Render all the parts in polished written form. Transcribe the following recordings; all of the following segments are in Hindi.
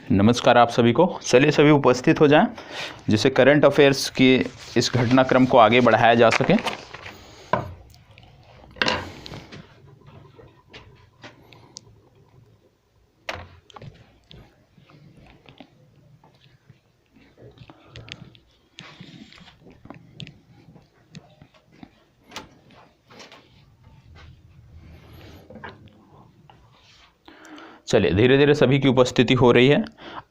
नमस्कार आप सभी को। चलिए सभी उपस्थित हो जाएं जिससे करंट अफेयर्स की इस घटनाक्रम को आगे बढ़ाया जा सके। चलिए धीरे धीरे सभी की उपस्थिति हो रही है।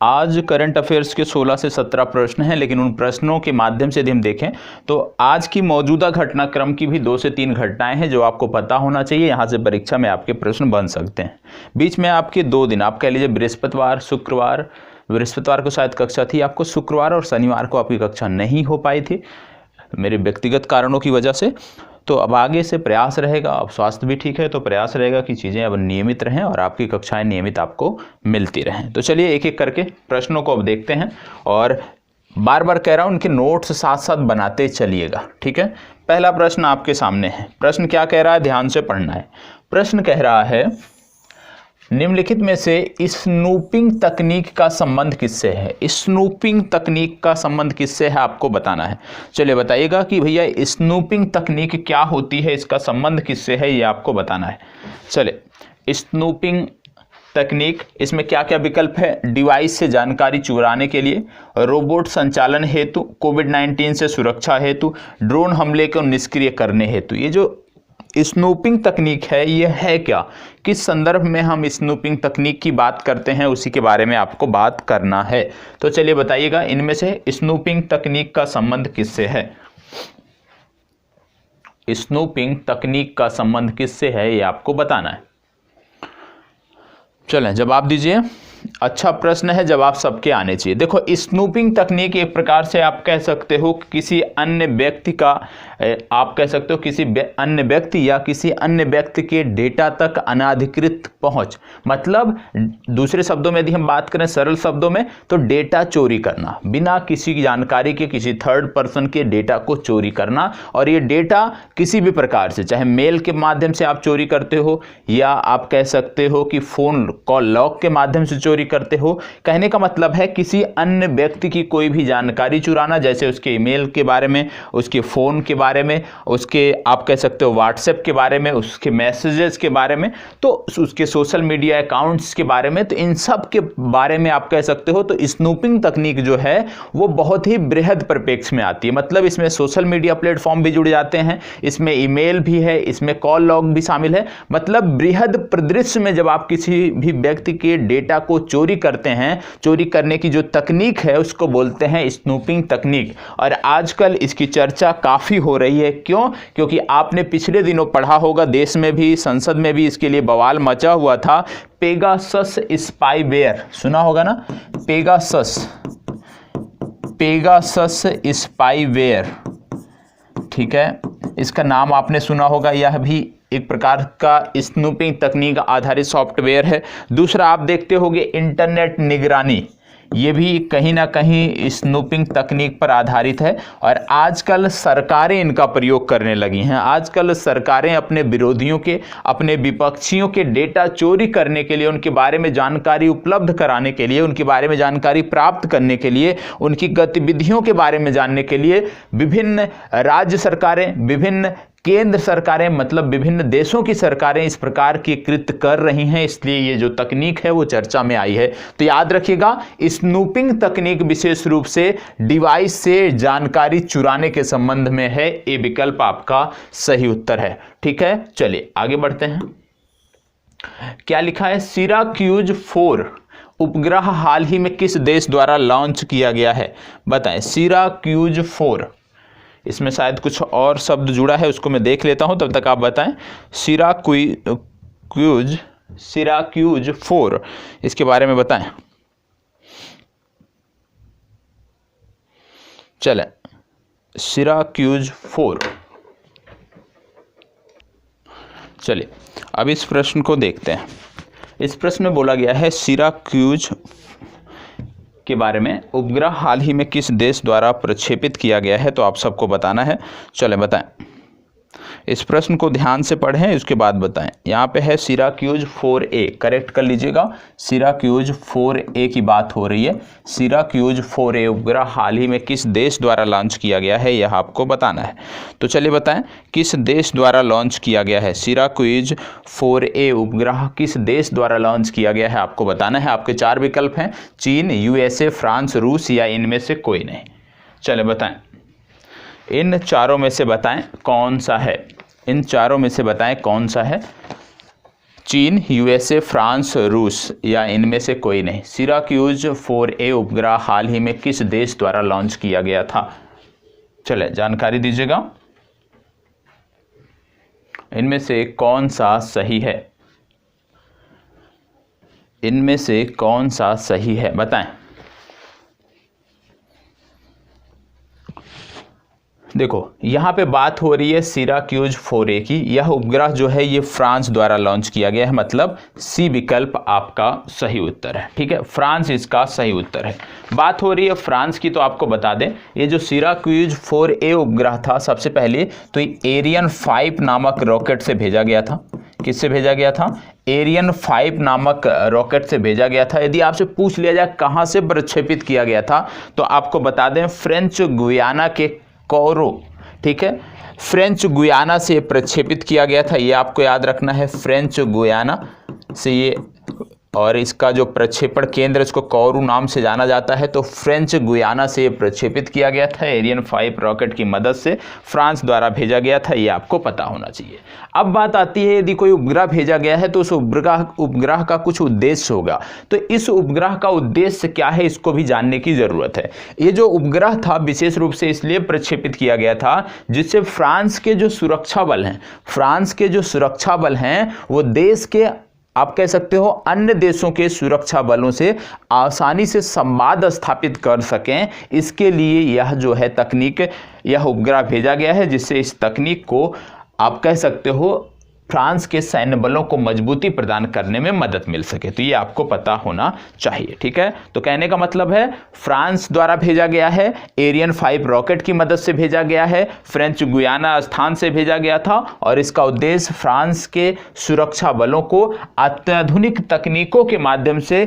आज करंट अफेयर्स के 16 से 17 प्रश्न हैं, लेकिन उन प्रश्नों के माध्यम से यदि हम देखें तो आज की मौजूदा घटनाक्रम की भी 2 से 3 घटनाएं हैं जो आपको पता होना चाहिए। यहां से परीक्षा में आपके प्रश्न बन सकते हैं। बीच में आपके 2 दिन, आप कह लीजिए बृहस्पतिवार शुक्रवार, बृहस्पतिवार को शायद कक्षा थी आपको, शुक्रवार और शनिवार को आपकी कक्षा नहीं हो पाई थी मेरे व्यक्तिगत कारणों की वजह से। तो अब आगे से प्रयास रहेगा, अब स्वास्थ्य भी ठीक है तो प्रयास रहेगा कि चीज़ें अब नियमित रहें और आपकी कक्षाएं नियमित आपको मिलती रहें। तो चलिए एक एक करके प्रश्नों को अब देखते हैं और बार बार कह रहा हूं उनके नोट्स साथ साथ बनाते चलिएगा, ठीक है। पहला प्रश्न आपके सामने है। प्रश्न क्या कह रहा है, ध्यान से पढ़ना है। प्रश्न कह रहा है निम्नलिखित में से स्नूपिंग तकनीक का संबंध किससे है। स्नूपिंग तकनीक का संबंध किससे है आपको बताना है। चलिए बताइएगा कि भैया स्नूपिंग तकनीक क्या होती है, इसका संबंध किससे है, ये आपको बताना है। चलिए स्नूपिंग तकनीक, इसमें क्या क्या विकल्प है। डिवाइस से जानकारी चुराने के लिए, रोबोट संचालन हेतु, कोविड-19 से सुरक्षा हेतु, ड्रोन हमले को निष्क्रिय करने हेतु। ये जो स्नूपिंग तकनीक है ये है क्या, किस संदर्भ में हम स्नूपिंग तकनीक की बात करते हैं, उसी के बारे में आपको बात करना है। तो चलिए बताइएगा इनमें से स्नूपिंग तकनीक का संबंध किससे है। स्नूपिंग तकनीक का संबंध किससे है ये आपको बताना है। चलें जवाब दीजिए। अच्छा प्रश्न है, जवाब सबके आने चाहिए। देखो स्नूपिंग तकनीक एक प्रकार से आप कह सकते हो किसी अन्य व्यक्ति का, आप कह सकते हो किसी अन्य व्यक्ति या किसी अन्य व्यक्ति के डेटा तक अनाधिकृत पहुंच, मतलब दूसरे शब्दों में यदि हम बात करें सरल शब्दों में तो डेटा चोरी करना, बिना किसी जानकारी के किसी थर्ड पर्सन के डेटा को चोरी करना। और ये डेटा किसी भी प्रकार से, चाहे मेल के माध्यम से आप चोरी करते हो या आप कह सकते हो कि फोन कॉल लॉग के माध्यम से चोरी करते हो। कहने का मतलब है किसी अन्य व्यक्ति की कोई भी जानकारी चुराना, जैसे उसके ईमेल के बारे में, उसके फोन के बारे में, उसके आप कह सकते हो व्हाट्सएप के बारे में, उसके मैसेजेस के बारे में, तो उसके सोशल मीडिया अकाउंट्स के बारे में, तो इन सब के बारे में आप कह सकते हो। तो स्नूपिंग तकनीक जो है वो बहुत ही बृहद परिप्रेक्ष्य में आती है, मतलब इसमें सोशल मीडिया प्लेटफॉर्म भी जुड़ जाते हैं, इसमें ईमेल भी है, इसमें कॉल लॉग भी शामिल है। मतलब बृहद परिदृश्य में जब आप किसी भी व्यक्ति के डेटा को चोरी करते हैं, चोरी करने की जो तकनीक है उसको बोलते हैं स्नूपिंग तकनीक। और आजकल इसकी चर्चा काफी हो रही है। क्यों? क्योंकि आपने पिछले दिनों पढ़ा होगा, देश में भी संसद में भी इसके लिए बवाल मचा हुआ था। पेगासस स्पाईवेयर सुना होगा ना, पेगासस स्पाईवेयर, ठीक है, इसका नाम आपने सुना होगा। यह भी एक प्रकार का स्नूपिंग तकनीक आधारित सॉफ्टवेयर है। दूसरा आप देखते होंगे इंटरनेट निगरानी, ये भी कहीं ना कहीं स्नूपिंग तकनीक पर आधारित है। और आजकल सरकारें इनका प्रयोग करने लगी हैं। आजकल सरकारें अपने विरोधियों के, अपने विपक्षियों के डेटा चोरी करने के लिए, उनके बारे में जानकारी उपलब्ध कराने के लिए, उनके बारे में जानकारी प्राप्त करने के लिए, उनकी गतिविधियों के बारे में जानने के लिए विभिन्न राज्य सरकारें, विभिन्न केंद्र सरकारें, मतलब विभिन्न देशों की सरकारें इस प्रकार की कृत्य कर रही हैं। इसलिए ये जो तकनीक है वो चर्चा में आई है। तो याद रखिएगा स्नूपिंग तकनीक विशेष रूप से डिवाइस से जानकारी चुराने के संबंध में है। ये विकल्प आपका सही उत्तर है, ठीक है। चलिए आगे बढ़ते हैं। क्या लिखा है, सिराक्यूज 4 उपग्रह हाल ही में किस देश द्वारा लॉन्च किया गया है, बताएं। सिराक्यूज 4, इसमें शायद कुछ और शब्द जुड़ा है, उसको मैं देख लेता हूं, तब तक आप बताएं। सिराक्यूज 4 इसके बारे में बताएं। चलें, सिराक्यूज 4, चलिए अब इस प्रश्न को देखते हैं। इस प्रश्न में बोला गया है सिराक्यूज के बारे में, उपग्रह हाल ही में किस देश द्वारा प्रक्षेपित किया गया है, तो आप सबको बताना है। चलें बताएं। इस प्रश्न को ध्यान से पढ़ें, इसके बाद बताएं। यहाँ पे है सिराक्यूज 4A, करेक्ट कर लीजिएगा। सिराक्यूज 4A की बात हो रही है। सिराक्यूज 4A उपग्रह हाल ही में किस देश द्वारा लॉन्च किया गया है, यह आपको बताना है। तो चलिए बताएं किस देश द्वारा लॉन्च किया गया है। सिराक्यूज 4A उपग्रह किस देश द्वारा लॉन्च किया गया है आपको बताना है। आपके 4 विकल्प हैं, चीन, USA, फ्रांस, रूस या इनमें से कोई नहीं। चलिए बताएं, इन चारों में से बताएं कौन सा है। इन चारों में से बताएं कौन सा है। चीन, USA, फ्रांस, रूस या इनमें से कोई नहीं। सिराक्यूज 4A उपग्रह हाल ही में किस देश द्वारा लॉन्च किया गया था, चले जानकारी दीजिएगा। इनमें से कौन सा सही है, इनमें से कौन सा सही है बताएं। देखो यहाँ पे बात हो रही है सिराक्यूज 4A की। यह उपग्रह जो है ये फ्रांस द्वारा लॉन्च किया गया है, मतलब सी विकल्प आपका सही उत्तर है। ठीक है, फ्रांस इसका सही उत्तर है। बात हो रही है फ्रांस की, तो आपको बता दें ये जो सिराक्यूज 4A उपग्रह था, सबसे पहले तो एरियन 5 नामक रॉकेट से भेजा गया था। किससे भेजा गया था? एरियन 5 नामक रॉकेट से भेजा गया था। यदि आपसे पूछ लिया जाए कहाँ से प्रक्षेपित किया गया था, तो आपको बता दें फ्रेंच गुयाना के कोरो, ठीक है, फ्रेंच गुयाना से प्रक्षेपित किया गया था। ये आपको याद रखना है, फ्रेंच गुयाना से ये, और इसका जो प्रक्षेपण केंद्र इसको कोरू नाम से जाना जाता है। तो फ्रेंच गुयाना से प्रक्षेपित किया गया था, एरियन 5 रॉकेट की मदद से फ्रांस द्वारा भेजा गया था। ये आपको पता होना चाहिए। अब बात आती है यदि कोई उपग्रह भेजा गया है तो उस उपग्रह का कुछ उद्देश्य होगा। तो इस उपग्रह का उद्देश्य क्या है, इसको भी जानने की जरूरत है। ये जो उपग्रह था विशेष रूप से इसलिए प्रक्षेपित किया गया था जिससे फ्रांस के जो सुरक्षा बल हैं, फ्रांस के जो सुरक्षा बल हैं वो देश के, आप कह सकते हो, अन्य देशों के सुरक्षा बलों से आसानी से संवाद स्थापित कर सकें। इसके लिए यह जो है तकनीक, यह उपग्रह भेजा गया है जिससे इस तकनीक को आप कह सकते हो फ्रांस के सैन्य बलों को मजबूती प्रदान करने में मदद मिल सके। तो ये आपको पता होना चाहिए। ठीक है, तो कहने का मतलब है फ्रांस द्वारा भेजा गया है, एरियन 5 रॉकेट की मदद से भेजा गया है, फ्रेंच गुयाना स्थान से भेजा गया था, और इसका उद्देश्य फ्रांस के सुरक्षा बलों को अत्याधुनिक तकनीकों के माध्यम से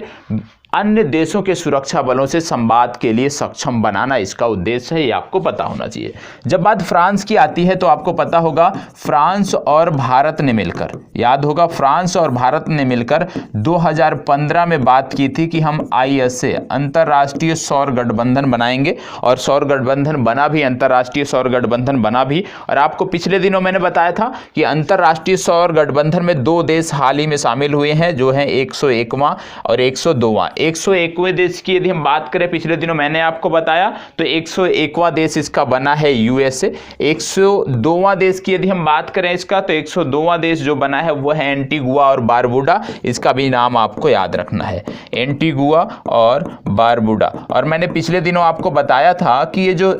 अन्य देशों के सुरक्षा बलों से संवाद के लिए सक्षम बनाना इसका उद्देश्य है। ये आपको पता होना चाहिए। जब बात फ्रांस की आती है तो आपको पता होगा फ्रांस और भारत ने मिलकर, याद होगा, फ्रांस और भारत ने मिलकर 2015 में बात की थी कि हम ISA अंतर्राष्ट्रीय सौर गठबंधन बनाएंगे, और सौर गठबंधन बना भी, अंतर्राष्ट्रीय सौर गठबंधन बना भी। और आपको पिछले दिनों मैंने बताया था कि अंतर्राष्ट्रीय सौर गठबंधन में 2 देश हाल ही में शामिल हुए हैं, जो हैं 101वां और 102वां। 101वें देश की यदि हम बात करें, पिछले दिनों मैंने आपको बताया, तो 101वां देश इसका बना है USA। 102वां देश की यदि हम बात करें इसका, तो 102वां देश जो बना है वो है एंटीगुआ और बारबुडा। इसका भी नाम आपको याद रखना है, एंटीगुआ और बारबुडा। और मैंने पिछले दिनों आपको बताया था कि ये जो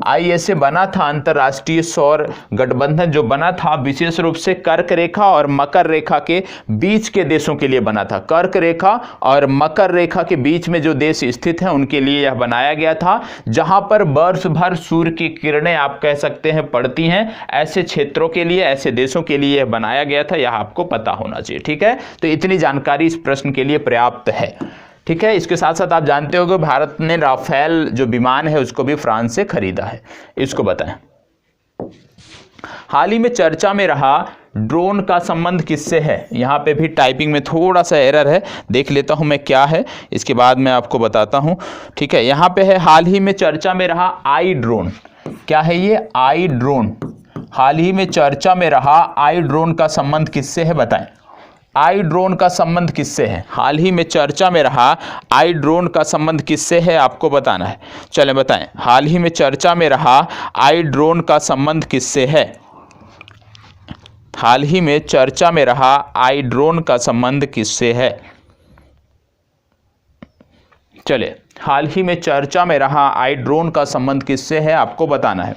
ISA बना था, अंतर्राष्ट्रीय सौर गठबंधन जो बना था, विशेष रूप से कर्क रेखा और मकर रेखा के बीच के देशों के लिए बना था। कर्क रेखा और मकर रेखा के बीच में जो देश स्थित हैं उनके लिए यह बनाया गया था, जहां पर वर्ष भर सूर्य की किरणें, आप कह सकते हैं, पड़ती हैं। ऐसे क्षेत्रों के लिए, ऐसे देशों के लिए यह बनाया गया था। यह आपको पता होना चाहिए। ठीक है, तो इतनी जानकारी इस प्रश्न के लिए पर्याप्त है। ठीक है, इसके साथ साथ आप जानते हो कि भारत ने राफेल जो विमान है उसको भी फ्रांस से खरीदा है। इसको बताएं। हाल ही में चर्चा में रहा ड्रोन का संबंध किससे है। यहाँ पे भी टाइपिंग में थोड़ा सा एरर है, देख लेता हूँ मैं क्या है, इसके बाद मैं आपको बताता हूँ। ठीक है, यहाँ पे है हाल ही में चर्चा में रहा आई ड्रोन। क्या है ये? आई ड्रोन। हाल ही में चर्चा में रहा आई ड्रोन का संबंध किससे है बताएं। आई ड्रोन का संबंध किससे है? हाल ही में चर्चा में रहा आई ड्रोन का संबंध किससे है, आपको बताना है। चलें बताएं, हाल ही में चर्चा में रहा आई ड्रोन का संबंध किससे है? हाल ही में चर्चा में रहा आई ड्रोन का संबंध किससे है? चले, हाल ही में चर्चा में रहा आई ड्रोन का संबंध किससे है, आपको बताना है।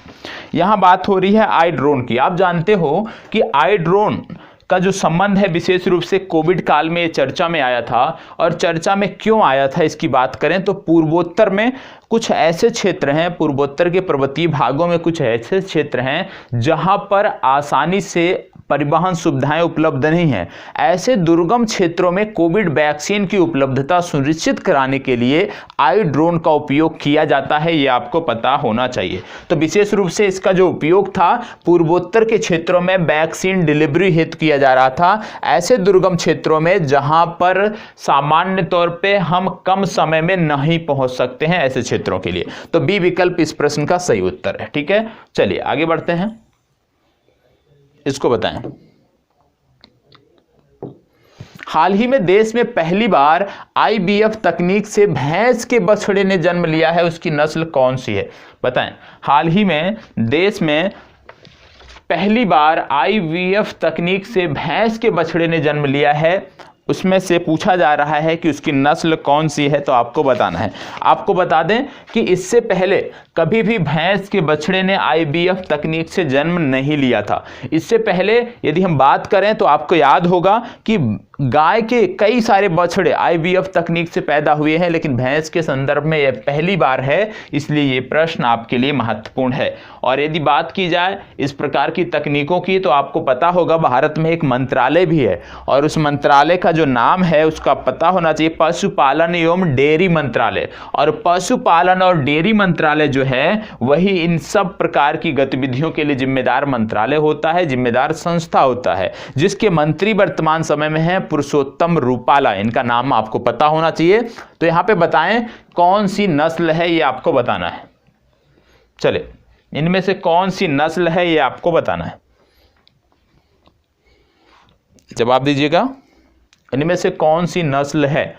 यहां बात हो रही है आई ड्रोन की। आप जानते हो कि आई ड्रोन का जो संबंध है विशेष रूप से कोविड काल में ये चर्चा में आया था। और चर्चा में क्यों आया था इसकी बात करें तो पूर्वोत्तर में कुछ ऐसे क्षेत्र हैं, पूर्वोत्तर के पर्वतीय भागों में कुछ ऐसे क्षेत्र हैं जहां पर आसानी से परिवहन सुविधाएं उपलब्ध नहीं हैं। ऐसे दुर्गम क्षेत्रों में कोविड वैक्सीन की उपलब्धता सुनिश्चित कराने के लिए आई ड्रोन का उपयोग किया जाता है, ये आपको पता होना चाहिए। तो विशेष रूप से इसका जो उपयोग था पूर्वोत्तर के क्षेत्रों में वैक्सीन डिलीवरी हेतु किया जा रहा था, ऐसे दुर्गम क्षेत्रों में जहां पर सामान्य तौर पे हम कम समय में नहीं पहुंच सकते हैं, ऐसे क्षेत्रों के लिए। तो बी विकल्प इस प्रश्न का सही उत्तर है। ठीक है, चलिए आगे बढ़ते हैं, इसको बताएं। हाल ही में देश में पहली बार IVF तकनीक से भैंस के बछड़े ने जन्म लिया है, उसकी नस्ल कौन सी है? बताएं। हाल ही में देश में पहली बार IVF तकनीक से भैंस के बछड़े ने जन्म लिया है, उसमें से पूछा जा रहा है कि उसकी नस्ल कौन सी है, तो आपको बताना है। आपको बता दें कि इससे पहले कभी भी भैंस के बछड़े ने IVF तकनीक से जन्म नहीं लिया था। इससे पहले यदि हम बात करें तो आपको याद होगा कि गाय के कई सारे बछड़े IVF तकनीक से पैदा हुए हैं, लेकिन भैंस के संदर्भ में यह पहली बार है, इसलिए ये प्रश्न आपके लिए महत्वपूर्ण है। और यदि बात की जाए इस प्रकार की तकनीकों की तो आपको पता होगा भारत में एक मंत्रालय भी है, और उस मंत्रालय का जो नाम है उसका पता होना चाहिए, पशुपालन एवं डेयरी मंत्रालय। और पशुपालन और डेयरी मंत्रालय जो है वही इन सब प्रकार की गतिविधियों के लिए जिम्मेदार मंत्रालय होता है, जिम्मेदार संस्था होता है, जिसके मंत्री वर्तमान समय में है पुरुषोत्तम रूपाला। इनका नाम आपको पता होना चाहिए। तो यहां पे बताएं कौन सी नस्ल है, ये आपको बताना है। चले, इनमें से कौन सी नस्ल है ये आपको बताना है, जवाब दीजिएगा। इनमें से कौन सी नस्ल है?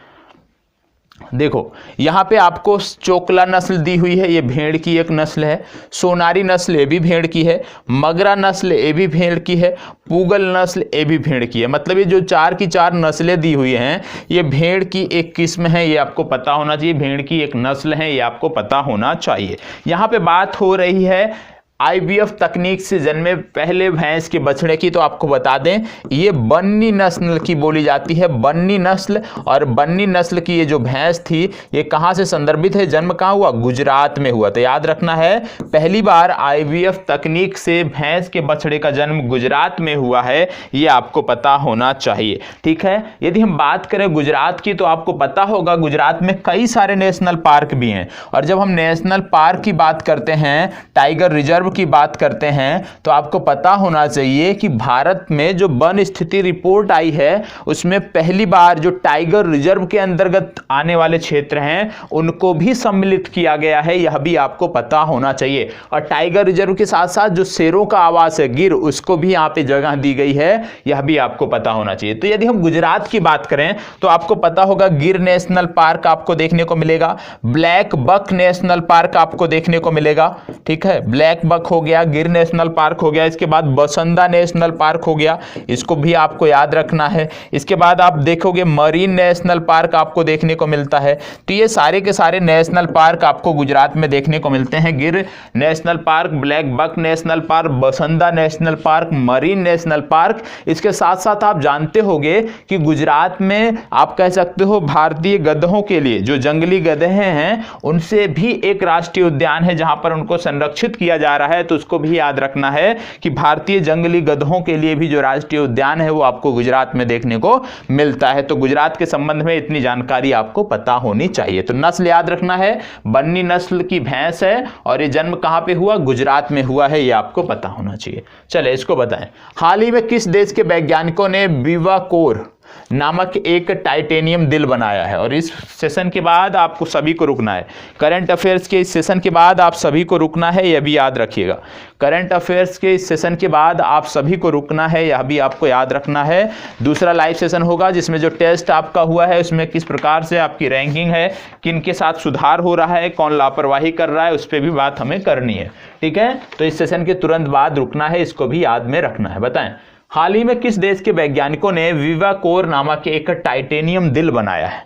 देखो यहां पे आपको चोकला नस्ल दी हुई है, ये भेड़ की एक नस्ल है। सोनारी नस्ल ये भी भेड़ की है। मगरा नस्ल ये भी भेड़ की है। पूगल नस्ल ये भी भेड़ की है। मतलब ये जो 4 की 4 नस्लें दी हुई हैं ये भेड़ की एक किस्म है, ये आपको पता होना चाहिए। भेड़ की एक नस्ल है, ये आपको पता होना चाहिए। यहां पे बात हो रही है IVF तकनीक से जन्मे पहले भैंस के बछड़े की, तो आपको बता दें ये बन्नी नस्ल की बोली जाती है, बन्नी नस्ल। और बन्नी नस्ल की ये जो भैंस थी ये कहां से संदर्भित है, जन्म कहां हुआ? गुजरात में हुआ। तो याद रखना है पहली बार IVF तकनीक से भैंस के बछड़े का जन्म गुजरात में हुआ है, ये आपको पता होना चाहिए। ठीक है, यदि हम बात करें गुजरात की तो आपको पता होगा गुजरात में कई सारे नेशनल पार्क भी हैं। और जब हम नेशनल पार्क की बात करते हैं, टाइगर रिजर्व की बात करते हैं, तो आपको पता होना चाहिए कि भारत में जो वन स्थिति रिपोर्ट आई है उसमें पहली बार जो टाइगर रिजर्व के अंतर्गत आने वाले क्षेत्र हैं उनको भी सम्मिलित किया गया है, यह भी आपको पता होना चाहिए। और टाइगर रिजर्व के साथ साथ जो शेरों का आवास है गिर, उसको भी यहां पे जगह दी गई है, यह भी आपको पता होना चाहिए। तो यदि हम गुजरात की बात करें तो आपको पता होगा गिर नेशनल पार्क आपको देखने को मिलेगा, ब्लैक बक नेशनल पार्क आपको देखने को मिलेगा। ठीक है, ब्लैक बक हो गया, गिर नेशनल पार्क हो गया, इसके बाद बसंदा नेशनल पार्क हो गया, इसको भी आपको याद रखना है। इसके बाद आप देखोगे मरीन नेशनल पार्क आपको देखने को मिलता है। तो ये सारे के सारे नेशनल पार्क आपको गुजरात में देखने को मिलते हैं। Gir national park, black buck national park, Bansda national park, marine national park. इसके साथ साथ आप जानते होंगे कि गुजरात में आप कह सकते हो भारतीय गधों के लिए जो जंगली गधे हैं उनसे भी एक राष्ट्रीय उद्यान है जहां पर उनको संरक्षित किया जा रहा है। तो उसको भी याद रखना है कि भारतीय जंगली गधों के लिए भी जो राष्ट्रीय उद्यान है वो आपको गुजरात में देखने को मिलता है। तो गुजरात के संबंध में इतनी जानकारी आपको पता होनी चाहिए। तो नस्ल याद रखना है, बन्नी नस्ल की भैंस है और ये जन्म कहां पे हुआ? गुजरात में हुआ है, ये आपको पता होना चाहिए। चले इसको बताएं, हाल ही में किस देश के वैज्ञानिकों ने विवाकोर नामक एक टाइटेनियम दिल बनाया है? और इस सेशन के बाद आपको सभी को रुकना है, करंट अफेयर्स के इस सेशन के बाद आप सभी को रुकना है, यह भी याद रखिएगा। करंट अफेयर्स के इस सेशन के बाद आप सभी को रुकना है, यह भी आपको याद रखना है। दूसरा लाइव सेशन होगा जिसमें जो टेस्ट आपका हुआ है उसमें किस प्रकार से आपकी रैंकिंग है, किन के साथ सुधार हो रहा है, कौन लापरवाही कर रहा है, उस पर भी बात हमें करनी है। ठीक है, तो इस सेशन के तुरंत बाद रुकना है, इसको भी याद में रखना है। बताएं, हाल ही में किस देश के वैज्ञानिकों ने विवाकोर नामक एक टाइटेनियम दिल बनाया है?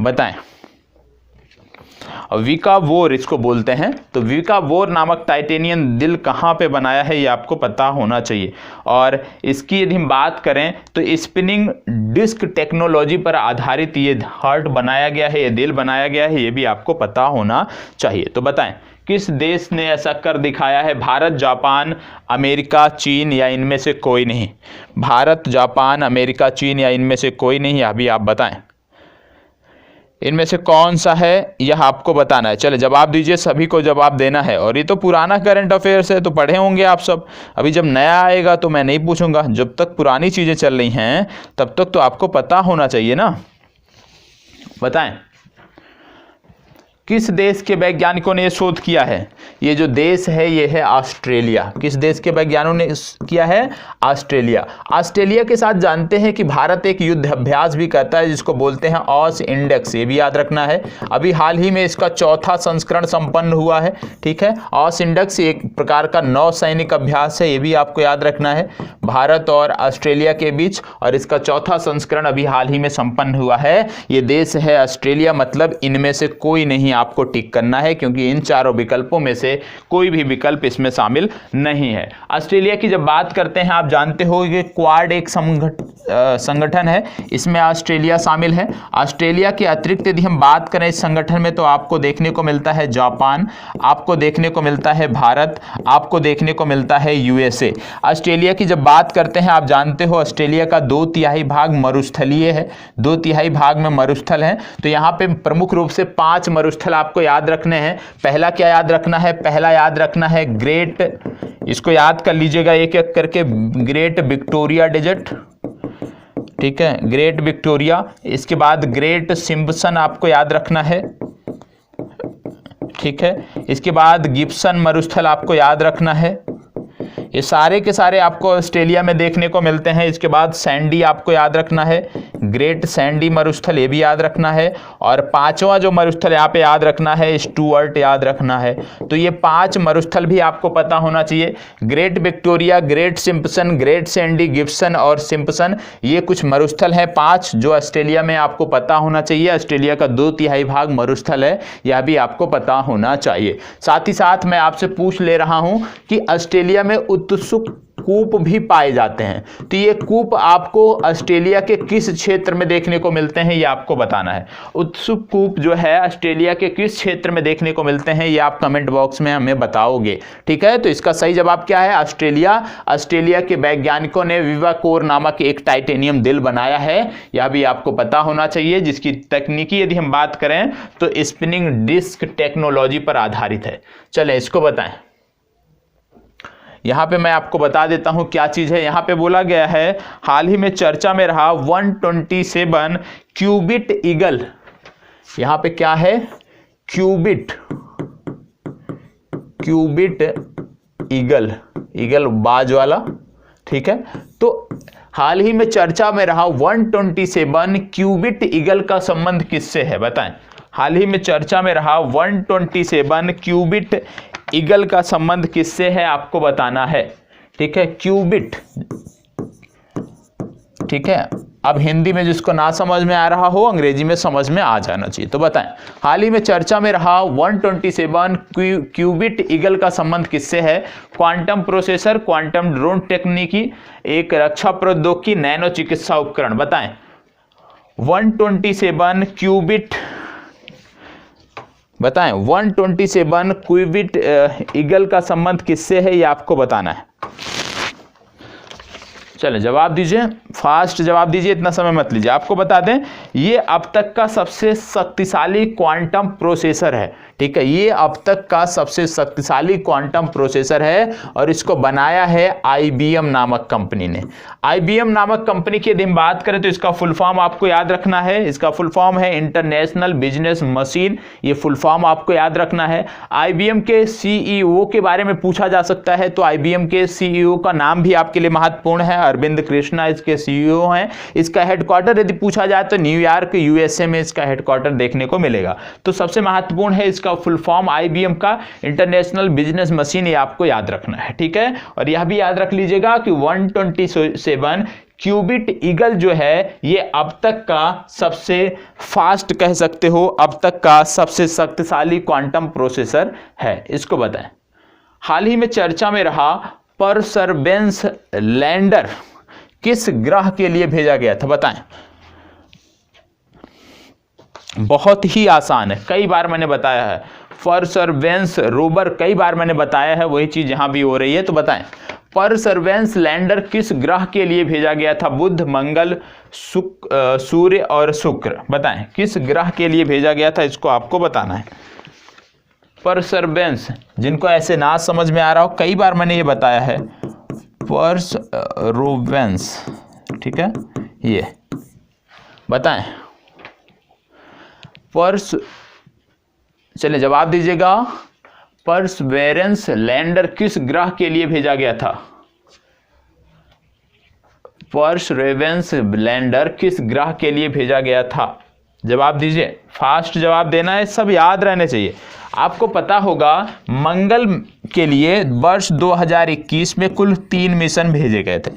बताएं। विकावोर इसको बोलते हैं। तो विकावोर नामक टाइटेनियम दिल कहाँ पे बनाया है ये आपको पता होना चाहिए। और इसकी यदि हम बात करें तो स्पिनिंग डिस्क टेक्नोलॉजी पर आधारित ये हार्ट बनाया गया है, ये दिल बनाया गया है, ये भी आपको पता होना चाहिए। तो बताएं किस देश ने ऐसा कर दिखाया है? भारत, जापान, अमेरिका, चीन या इनमें से कोई नहीं? भारत, जापान, अमेरिका, चीन या इनमें से कोई नहीं? अभी आप बताएं इनमें से कौन सा है, यह आपको बताना है। चले जवाब दीजिए, सभी को जवाब देना है। और ये तो पुराना करंट अफेयर्स है तो पढ़े होंगे आप सब। अभी जब नया आएगा तो मैं नहीं पूछूंगा, जब तक पुरानी चीज़ें चल रही हैं तब तक तो आपको पता होना चाहिए ना। बताएं किस देश के वैज्ञानिकों ने यह शोध किया है? ये जो देश है ये है ऑस्ट्रेलिया। किस देश के वैज्ञानिकों ने किया है? ऑस्ट्रेलिया। ऑस्ट्रेलिया के साथ जानते हैं कि भारत एक युद्ध अभ्यास भी करता है जिसको बोलते हैं ऑस इंडेक्स, ये भी याद रखना है। अभी हाल ही में इसका 4था संस्करण संपन्न हुआ है, ठीक है। ऑस इंडेक्स एक प्रकार का नौसैनिक अभ्यास है, ये भी आपको याद रखना है, भारत और ऑस्ट्रेलिया के बीच। और इसका 4था संस्करण अभी हाल ही में संपन्न हुआ है। ये देश है ऑस्ट्रेलिया, मतलब इनमें से कोई नहीं आपको टिक करना है, क्योंकि इन चारों विकल्पों में से कोई भी विकल्प इसमें शामिल नहीं है। ऑस्ट्रेलिया की जब बात करते हैं, आप जानते हो कि क्वाड एक संगठन है, इसमें ऑस्ट्रेलिया शामिल है। ऑस्ट्रेलिया के अतिरिक्त यदि हम बात करें इस संगठन में तो आपको देखने को मिलता है जापान, आपको देखने को मिलता है भारत, आपको देखने को मिलता है यूएसए। ऑस्ट्रेलिया की जब बात करते हैं, आप जानते हो ऑस्ट्रेलिया का 2/3 भाग मरुस्थलीय है, 2/3 भाग में मरुस्थल है। तो यहाँ पे प्रमुख रूप से 5 मरुस्थल आपको याद रखने हैं। पहला क्या याद रखना है? पहला याद रखना है ग्रेट, इसको याद कर लीजिएगा एक एक करके, ग्रेट विक्टोरिया डेजर्ट, ठीक है, ग्रेट विक्टोरिया। इसके बाद ग्रेट सिम्पसन आपको याद रखना है, ठीक है। इसके बाद गिब्सन मरुस्थल आपको याद रखना है। ये सारे के सारे आपको ऑस्ट्रेलिया में देखने को मिलते हैं। इसके बाद सैंडी आपको याद रखना है, ग्रेट सैंडी मरुस्थल, ये भी याद रखना है। और 5वां जो मरुस्थल यहाँ पे याद रखना है, स्टुअर्ट याद रखना है। तो ये 5 मरुस्थल भी आपको पता होना चाहिए। Great Victoria, great Simpson, great Sandy, Gibson और सिम्पसन, ये कुछ मरुस्थल हैं 5 जो ऑस्ट्रेलिया में आपको पता होना चाहिए। ऑस्ट्रेलिया का 2/3 भाग मरुस्थल है, यह भी आपको पता होना चाहिए। साथ ही साथ मैं आपसे पूछ ले रहा हूं कि ऑस्ट्रेलिया में उत्सुक कूप भी पाए जाते हैं, तो ये कूप आपको ऑस्ट्रेलिया के किस क्षेत्र में देखने को मिलते हैं ये आपको बताना है। उत्सुक कूप जो है ऑस्ट्रेलिया के किस क्षेत्र में देखने को मिलते हैं ये आप कमेंट बॉक्स में हमें बताओगे, ठीक है। तो इसका सही जवाब क्या है? ऑस्ट्रेलिया। ऑस्ट्रेलिया के वैज्ञानिकों ने विवाकोर नामक एक टाइटेनियम दिल बनाया है, यह भी आपको पता होना चाहिए, जिसकी तकनीकी यदि हम बात करें तो स्पिनिंग डिस्क टेक्नोलॉजी पर आधारित है। चलें इसको बताएं। यहाँ पे मैं आपको बता देता हूँ क्या चीज़ है। यहाँ पे बोला गया है हाल ही में चर्चा में रहा 127 क्यूबिट ईगल। यहाँ पे क्या है? क्यूबिट ईगल, ईगल बाज वाला, ठीक है। तो हाल ही में चर्चा में रहा 127 क्यूबिट ईगल का संबंध किससे है? बताएं। हाल ही में चर्चा में रहा 127 क्यूबिट ईगल का संबंध किससे है आपको बताना है, ठीक है। क्यूबिट, ठीक है। अब हिंदी में जिसको ना समझ में आ रहा हो अंग्रेजी में समझ में आ जाना चाहिए। तो बताएं हाल ही में चर्चा में रहा 127 क्यूबिट ईगल का संबंध किससे है? क्वांटम प्रोसेसर, क्वांटम ड्रोन तकनीकी, एक रक्षा प्रौद्योगिकी, नैनो चिकित्सा उपकरण। बताएं 127 क्यूबिट, बताएं 127 क्यूबिट ईगल का संबंध किससे है ये आपको बताना है। चलें जवाब दीजिए, फास्ट जवाब दीजिए, इतना समय मत लीजिए। आपको बता दें ये अब तक का सबसे शक्तिशाली क्वांटम प्रोसेसर है, ठीक है। ये अब तक का सबसे शक्तिशाली क्वांटम प्रोसेसर है और इसको बनाया है IBM नामक कंपनी ने। IBM नामक कंपनी की यदि हम बात करें तो इसका फुल फॉर्म आपको याद रखना है। इसका फुल फॉर्म है इंटरनेशनल बिजनेस मशीन, ये फुल फॉर्म आपको याद रखना है। IBM के CEO के बारे में पूछा जा सकता है तो IBM के CEO का नाम भी आपके लिए महत्वपूर्ण है, अरविंद कृष्णा इसके CEO हैं। इसका हेडक्वार्टर यदि पूछा जाए तो न्यूयॉर्क USA में इसका हेडक्वार्टर देखने को मिलेगा। तो सबसे महत्वपूर्ण है इसका फुल फॉर्म IBM का इंटरनेशनल बिजनेस मशीन, ये आपको याद रखना है, ठीक है। और यह भी याद रख लीजिएगा कि 127 क्यूबिट ईगल जो है ये अब तक का सबसे फास्ट कह सकते हो, अब तक का सबसे शक्तिशाली क्वांटम प्रोसेसर है। इसको बताएं। हाल ही में चर्चा में रहा परसेवरेंस लैंडर किस ग्रह के लिए भेजा गया था, बताएं। बहुत ही आसान है, कई बार मैंने बताया है। परसेवरेंस रोवर कई बार मैंने बताया है, वही चीज यहां भी हो रही है। तो बताएं परसेवरेंस लैंडर किस ग्रह के लिए भेजा गया था? बुध, मंगल, सूर्य और शुक्र। बताएं किस ग्रह के लिए भेजा गया था, इसको आपको बताना है। परसेवरेंस, जिनको ऐसे ना समझ में आ रहा हो, कई बार मैंने ये बताया है। परसेवरेंस, ठीक है, ये बताएं। चलिए जवाब दीजिएगा। परसेवरेंस लैंडर किस ग्रह के लिए भेजा गया था? परसेवरेंस लैंडर किस ग्रह के लिए भेजा गया था? जवाब दीजिए, फास्ट जवाब देना है, सब याद रहने चाहिए। आपको पता होगा मंगल के लिए वर्ष 2021 में कुल 3 मिशन भेजे गए थे।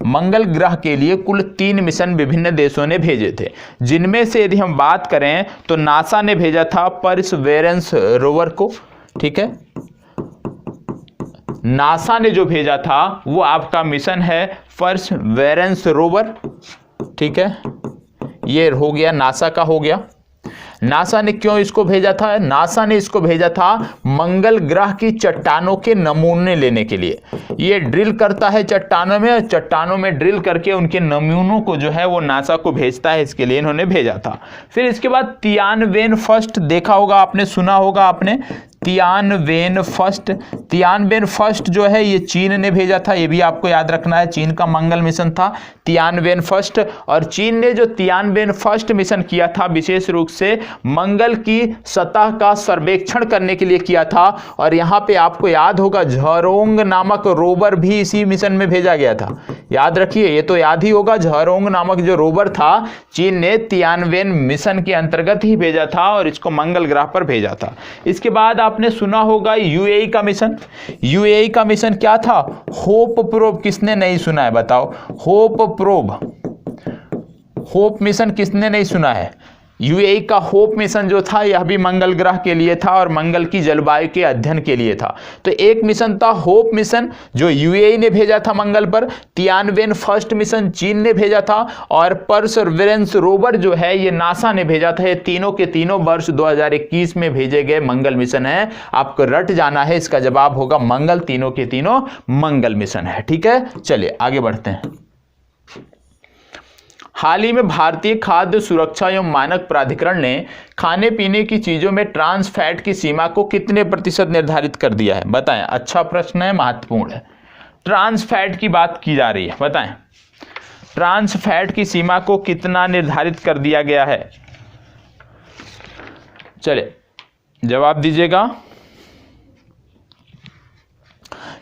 मंगल ग्रह के लिए कुल 3 मिशन विभिन्न देशों ने भेजे थे, जिनमें से यदि हम बात करें तो नासा ने भेजा था परसेवरेंस रोवर को, ठीक है। नासा ने जो भेजा था वो आपका मिशन है परसेवरेंस रोवर, ठीक है। ये हो गया, नासा का हो गया। नासा ने क्यों इसको भेजा था? नासा ने इसको भेजा था मंगल ग्रह की चट्टानों के नमूने लेने के लिए। ये ड्रिल करता है चट्टानों में, और चट्टानों में ड्रिल करके उनके नमूनों को जो है वो नासा को भेजता है, इसके लिए इन्होंने भेजा था। फिर इसके बाद तियानवेन फर्स्ट देखा होगा आपने, सुना होगा आपने, तियानवेन फर्स्ट जो है ये चीन ने भेजा था, ये भी आपको याद रखना है। चीन का मंगल मिशन था तियानवेन फर्स्ट, और चीन ने जो तियानवेन फर्स्ट मिशन किया था विशेष रूप से मंगल की सतह का सर्वेक्षण करने के लिए किया था। और यहां पे आपको याद होगा झरोंग नामक रोवर भी इसी मिशन में भेजा गया था। याद रखिए, ये तो याद ही होगा, झरोंग नामक जो रोवर था चीन ने तियानवेन मिशन के अंतर्गत ही भेजा था और इसको मंगल ग्रह पर भेजा था। इसके बाद आपने सुना होगा यूएई का मिशन। यूएई का मिशन क्या था? Hope probe. किसने नहीं सुना है बताओ? होप प्रोब, होप मिशन किसने नहीं सुना है? यूएई का होप मिशन जो था यह भी मंगल ग्रह के लिए था और मंगल की जलवायु के अध्ययन के लिए था। तो एक मिशन था होप मिशन जो यूएई ने भेजा था मंगल पर, तियानवेन फर्स्ट मिशन चीन ने भेजा था, और परसेवरेंस रोवर जो है ये नासा ने भेजा था। ये तीनों के तीनों वर्ष 2021 में भेजे गए मंगल मिशन है। आपको रट जाना है, इसका जवाब होगा मंगल, तीनों के तीनों मंगल मिशन है, ठीक है। चलिए आगे बढ़ते हैं। हाल ही में भारतीय खाद्य सुरक्षा एवं मानक प्राधिकरण ने खाने पीने की चीजों में ट्रांस फैट की सीमा को कितने प्रतिशत निर्धारित कर दिया है? बताएं, अच्छा प्रश्न है, महत्वपूर्ण है। ट्रांस फैट की बात की जा रही है, बताएं ट्रांस फैट की सीमा को कितना निर्धारित कर दिया गया है? चलिए जवाब दीजिएगा।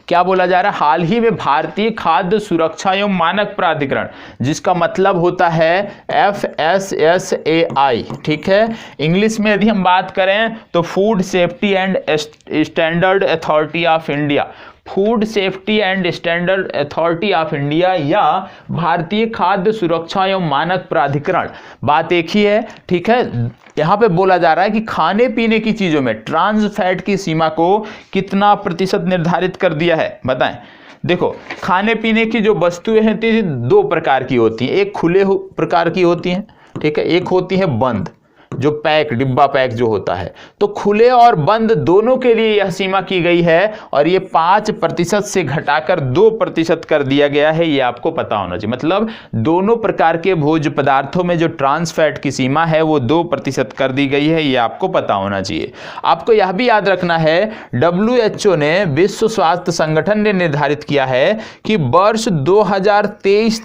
क्या बोला जा रहा है? हाल ही में भारतीय खाद्य सुरक्षा एवं मानक प्राधिकरण, जिसका मतलब होता है FSSAI, ठीक है। इंग्लिश में यदि हम बात करें तो food safety and standard authority of India, food safety and standard authority of India या भारतीय खाद्य सुरक्षा एवं मानक प्राधिकरण, बात एक ही है, ठीक है। यहां पे बोला जा रहा है कि खाने पीने की चीजों में ट्रांस फैट की सीमा को कितना प्रतिशत निर्धारित कर दिया है? बताएं। देखो, खाने पीने की जो वस्तुएं हैं 2 प्रकार की होती हैं। एक खुले प्रकार की होती हैं, ठीक है, एक होती है बंद, जो पैक, डिब्बा पैक जो होता है। तो खुले और बंद दोनों के लिए यह सीमा की गई है, और ये 5% से घटाकर 2% कर दिया गया है, ये आपको पता होना चाहिए। मतलब दोनों प्रकार के भोज्य पदार्थों में जो ट्रांस फैट की सीमा है वो 2% कर दी गई है, ये आपको पता होना चाहिए। आपको यह भी याद रखना है, WHO ने, विश्व स्वास्थ्य संगठन ने निर्धारित किया है कि वर्ष 2023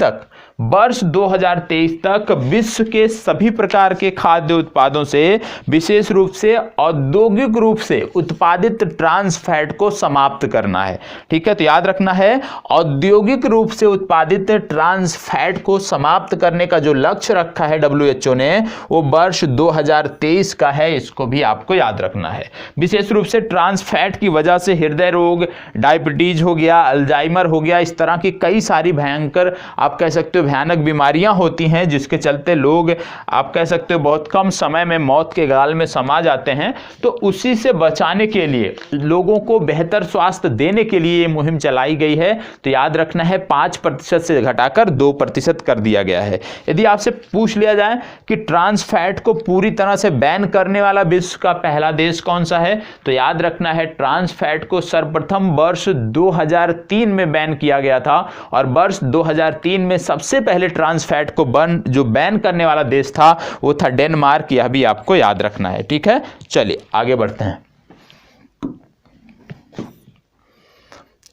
तक विश्व के सभी प्रकार के खाद्य उत्पादों से, विशेष रूप से औद्योगिक रूप से उत्पादित ट्रांस फैट को समाप्त करना है, ठीक है। तो याद रखना है, औद्योगिक रूप से उत्पादित ट्रांस फैट को समाप्त करने का जो लक्ष्य रखा है WHO ने, वो वर्ष 2023 का है, इसको भी आपको याद रखना है। विशेष रूप से ट्रांस फैट की वजह से हृदय रोग, डायबिटीज हो गया, अल्जाइमर हो गया, इस तरह की कई सारी भयंकर, आप कह सकते हो भयानक बीमारियां होती हैं जिसके चलते लोग आप कह सकते हो बहुत कम समय में मौत के गाल में समा जाते हैं, तो उसी से बचाने के लिए, लोगों को बेहतर स्वास्थ्य देने के लिए ये मुहिम चलाई गई है। तो याद रखना है 5% से घटाकर 2% कर दिया गया है। यदि आपसे पूछ लिया जाए कि ट्रांस फैट को पूरी तरह से बैन करने वाला विश्व का पहला देश कौन सा है, तो याद रखना है ट्रांस फैट को सर्वप्रथम वर्ष 2003 में बैन किया गया था, और वर्ष 2003 में सबसे पहले ट्रांस फैट को जो बैन करने वाला देश था वो था डेनमार्क। यह भी आपको याद रखना है। ठीक है, चलिए आगे बढ़ते हैं,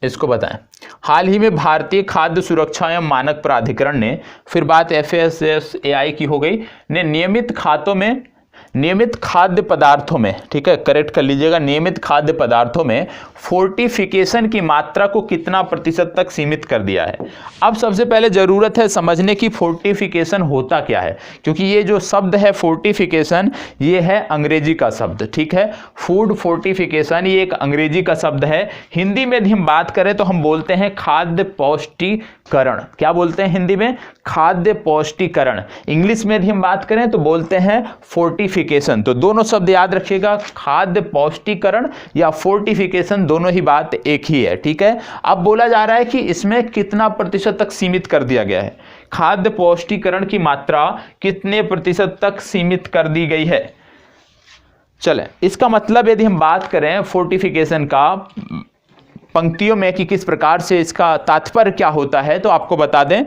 इसको बताएं। हाल ही में भारतीय खाद्य सुरक्षा एवं मानक प्राधिकरण ने, फिर बात FSSAI की हो गई, ने नियमित खाद्य पदार्थों में, ठीक है करेक्ट कर लीजिएगा, नियमित खाद्य पदार्थों में फोर्टिफिकेशन की मात्रा को कितना प्रतिशत तक सीमित कर दिया है। अब सबसे पहले जरूरत है समझने की फोर्टिफिकेशन होता क्या है, क्योंकि ये जो शब्द है फोर्टिफिकेशन, ये है अंग्रेजी का शब्द। ठीक है, फूड फोर्टिफिकेशन ये एक अंग्रेजी का शब्द है। हिंदी में यदि हम बात करें तो हम बोलते हैं खाद्य पौष्टिकरण। क्या बोलते हैं हिंदी में? खाद्य पौष्टिकरण। इंग्लिश में यदि हम बात करें तो बोलते हैं फोर्टिफिकेशन। तो दोनों शब्द याद रखिएगा, खाद्य पौष्टिकरण या फोर्टिफिकेशन, दोनों ही बात एक ही है। ठीक है, अब बोला जा रहा है कि इसमें कितना प्रतिशत तक सीमित कर दिया गया है, खाद्य पौष्टिकरण की मात्रा कितने प्रतिशत तक सीमित कर दी गई है। चले, इसका मतलब यदि हम बात करें फोर्टिफिकेशन का पंक्तियों में कि किस प्रकार से इसका तात्पर्य क्या होता है, तो आपको बता दें,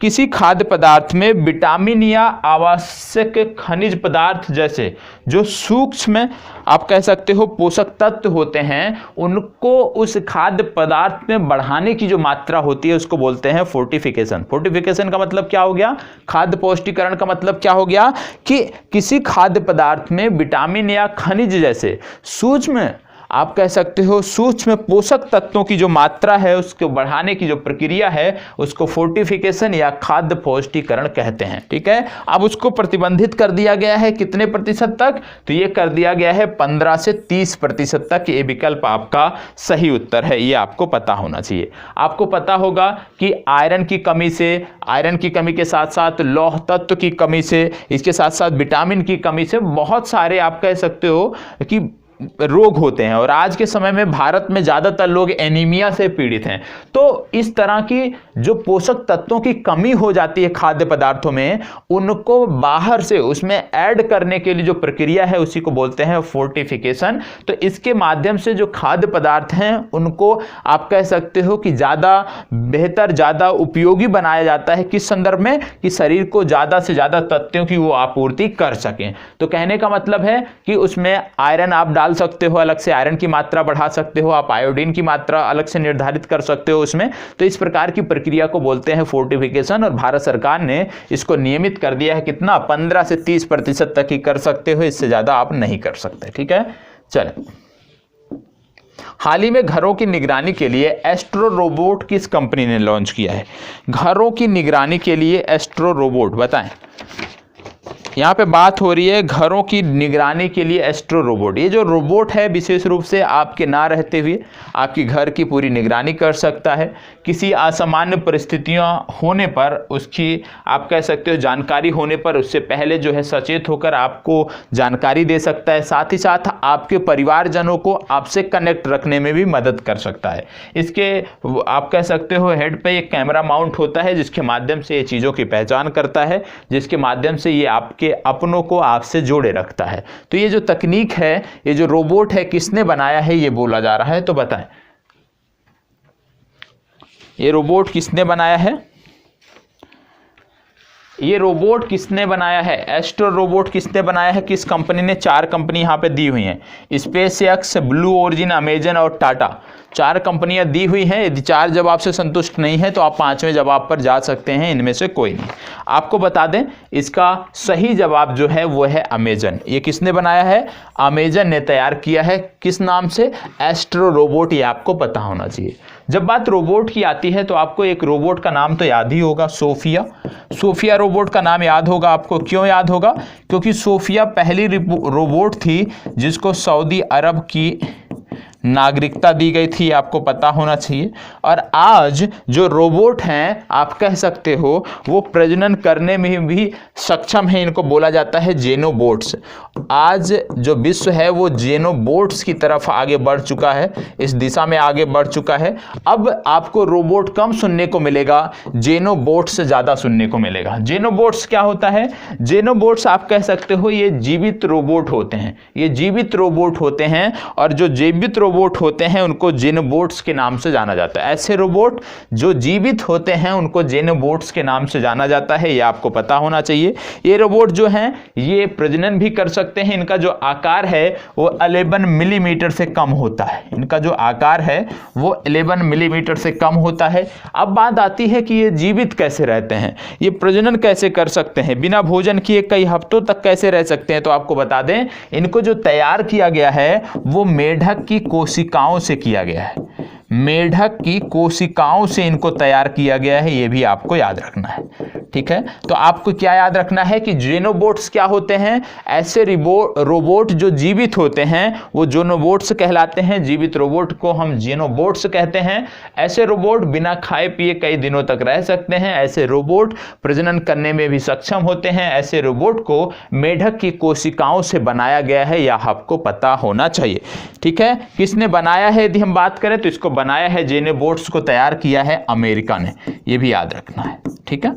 किसी खाद्य पदार्थ में विटामिन या आवश्यक खनिज पदार्थ जैसे जो सूक्ष्म आप कह सकते हो पोषक तत्व होते हैं, उनको उस खाद्य पदार्थ में बढ़ाने की जो मात्रा होती है उसको बोलते हैं फोर्टिफिकेशन। फोर्टिफिकेशन का मतलब क्या हो गया? खाद्य पौष्टिकरण का मतलब क्या हो गया कि किसी खाद्य पदार्थ में विटामिन या खनिज जैसे सूक्ष्म आप कह सकते हो सूक्ष्म पोषक तत्वों की जो मात्रा है उसको बढ़ाने की जो प्रक्रिया है उसको फोर्टिफिकेशन या खाद्य पौष्टिकरण कहते हैं। ठीक है, अब उसको प्रतिबंधित कर दिया गया है कितने प्रतिशत तक? तो ये कर दिया गया है 15 से 30% तक। ये विकल्प आपका सही उत्तर है, ये आपको पता होना चाहिए। आपको पता होगा कि आयरन की कमी के साथ साथ लौह तत्व की कमी से, इसके साथ साथ विटामिन की कमी से बहुत सारे आप कह सकते हो कि रोग होते हैं, और आज के समय में भारत में ज़्यादातर लोग एनीमिया से पीड़ित हैं। तो इस तरह की जो पोषक तत्वों की कमी हो जाती है खाद्य पदार्थों में, उनको बाहर से उसमें ऐड करने के लिए जो प्रक्रिया है उसी को बोलते हैं फोर्टिफिकेशन। तो इसके माध्यम से जो खाद्य पदार्थ हैं उनको आप कह सकते हो कि ज़्यादा बेहतर, ज़्यादा उपयोगी बनाया जाता है। किस संदर्भ में? कि शरीर को ज़्यादा से ज़्यादा तत्वों की वो आपूर्ति कर सकें। तो कहने का मतलब है कि उसमें आयरन आप डाल सकते हो, अलग से आयरन की मात्रा बढ़ा सकते हो, आप आयोडीन की मात्रा अलग से निर्धारित कर सकते हो उसमें। तो इस प्रकार की प्रक्रिया को बोलते हैं फोर्टिफिकेशन, और भारत सरकार ने इसको नियमित कर दिया है। कितना? 15 से 30% तक ही कर सकते हो, इससे ज्यादा आप नहीं कर सकते। ठीक है, चलें। हाल ही में घरों की निगरानी के लिए एस्ट्रो रोबोट किस कंपनी ने लॉन्च किया है? घरों की निगरानी के लिए एस्ट्रो रोबोट, बताएं। यहाँ पे बात हो रही है घरों की निगरानी के लिए एस्ट्रो रोबोट। ये जो रोबोट है विशेष रूप से आपके ना रहते हुए आपकी घर की पूरी निगरानी कर सकता है। किसी असामान्य परिस्थितियाँ होने पर, उसकी आप कह सकते हो जानकारी होने पर, उससे पहले जो है सचेत होकर आपको जानकारी दे सकता है। साथ ही साथ आपके परिवारजनों को आपसे कनेक्ट रखने में भी मदद कर सकता है। इसके आप कह सकते हो हेड पे एक कैमरा माउंट होता है जिसके माध्यम से ये चीज़ों की पहचान करता है, जिसके माध्यम से ये आपके अपनों को आपसे जोड़े रखता है। तो ये जो तकनीक है, ये जो रोबोट है, किसने बनाया है ये बोला जा रहा है, तो बताएं ये रोबोट किसने बनाया है? ये रोबोट किसने बनाया है? एस्ट्रो रोबोट किसने बनाया है? किस कंपनी ने? 4 कंपनी यहाँ पे दी हुई हैं, स्पेसएक्स, ब्लू ओरिजिन, अमेजन और टाटा। 4 कंपनियां दी हुई हैं। यदि 4 जवाब से संतुष्ट नहीं है तो आप 5वें जवाब पर जा सकते हैं, इनमें से कोई नहीं। आपको बता दें इसका सही जवाब जो है वो है अमेजन। ये किसने बनाया है? अमेजन ने तैयार किया है। किस नाम से? Astro robot. ये आपको पता होना चाहिए। जब बात रोबोट की आती है तो आपको एक रोबोट का नाम तो याद ही होगा, सोफिया। सोफिया रोबोट का नाम याद होगा आपको। क्यों याद होगा? क्योंकि सोफिया पहली रोबोट थी जिसको सऊदी अरब की नागरिकता दी गई थी, आपको पता होना चाहिए। और आज जो रोबोट हैं आप कह सकते हो वो प्रजनन करने में भी सक्षम है, इनको बोला जाता है जेनोबोट्स। आज जो विश्व है वो जेनोबोट्स की तरफ आगे बढ़ चुका है, इस दिशा में आगे बढ़ चुका है। अब आपको रोबोट कम सुनने को मिलेगा, जेनोबोट्स से ज़्यादा सुनने को मिलेगा। जेनोबोट्स क्या होता है? जेनोबोट्स आप कह सकते हो ये जीवित रोबोट होते हैं, ये जीवित रोबोट होते हैं, और जो जीवित रोबोट होते हैं उनको जेनोबोट्स के नाम से जाना जाता है। ऐसे रोबोट जो जीवित होते हैं उनको जेनोबोट्स के नाम से जाना जाता है, ये आपको पता होना चाहिए। ये रोबोट जो हैं ये प्रजनन भी कर सकते हैं। इनका जो आकार है वो 11 मिलीमीटर से कम होता है, इनका जो आकार है वो 11 मिलीमीटर से कम होता है। अब बात आती है कि ये जीवित कैसे रहते हैं, ये प्रजनन कैसे कर सकते हैं, बिना भोजन किए कई हफ्तों तक कैसे रह सकते हैं। तो आपको बता दें, इनको जो तैयार किया गया है वो मेढक की कोशिकाओं से किया गया है, मेढक की कोशिकाओं से इनको तैयार किया गया है, ये भी आपको याद रखना है। ठीक है, तो आपको क्या याद रखना है कि जेनोबोट्स क्या होते हैं? ऐसे रोबोट जो जीवित होते हैं वो जेनोबोट्स कहलाते हैं, जीवित रोबोट को हम जेनोबोट्स कहते हैं। ऐसे रोबोट बिना खाए पिए कई दिनों तक रह सकते हैं, ऐसे रोबोट प्रजनन करने में भी सक्षम होते हैं। ऐसे रोबोट को मेढक की कोशिकाओं से बनाया गया है, यह आपको पता होना चाहिए। ठीक है, किसने बनाया है यदि हम बात करें तो इसको बनाया है, जेनोबोट्स को तैयार किया है अमेरिका ने, ये भी याद रखना है। ठीक है,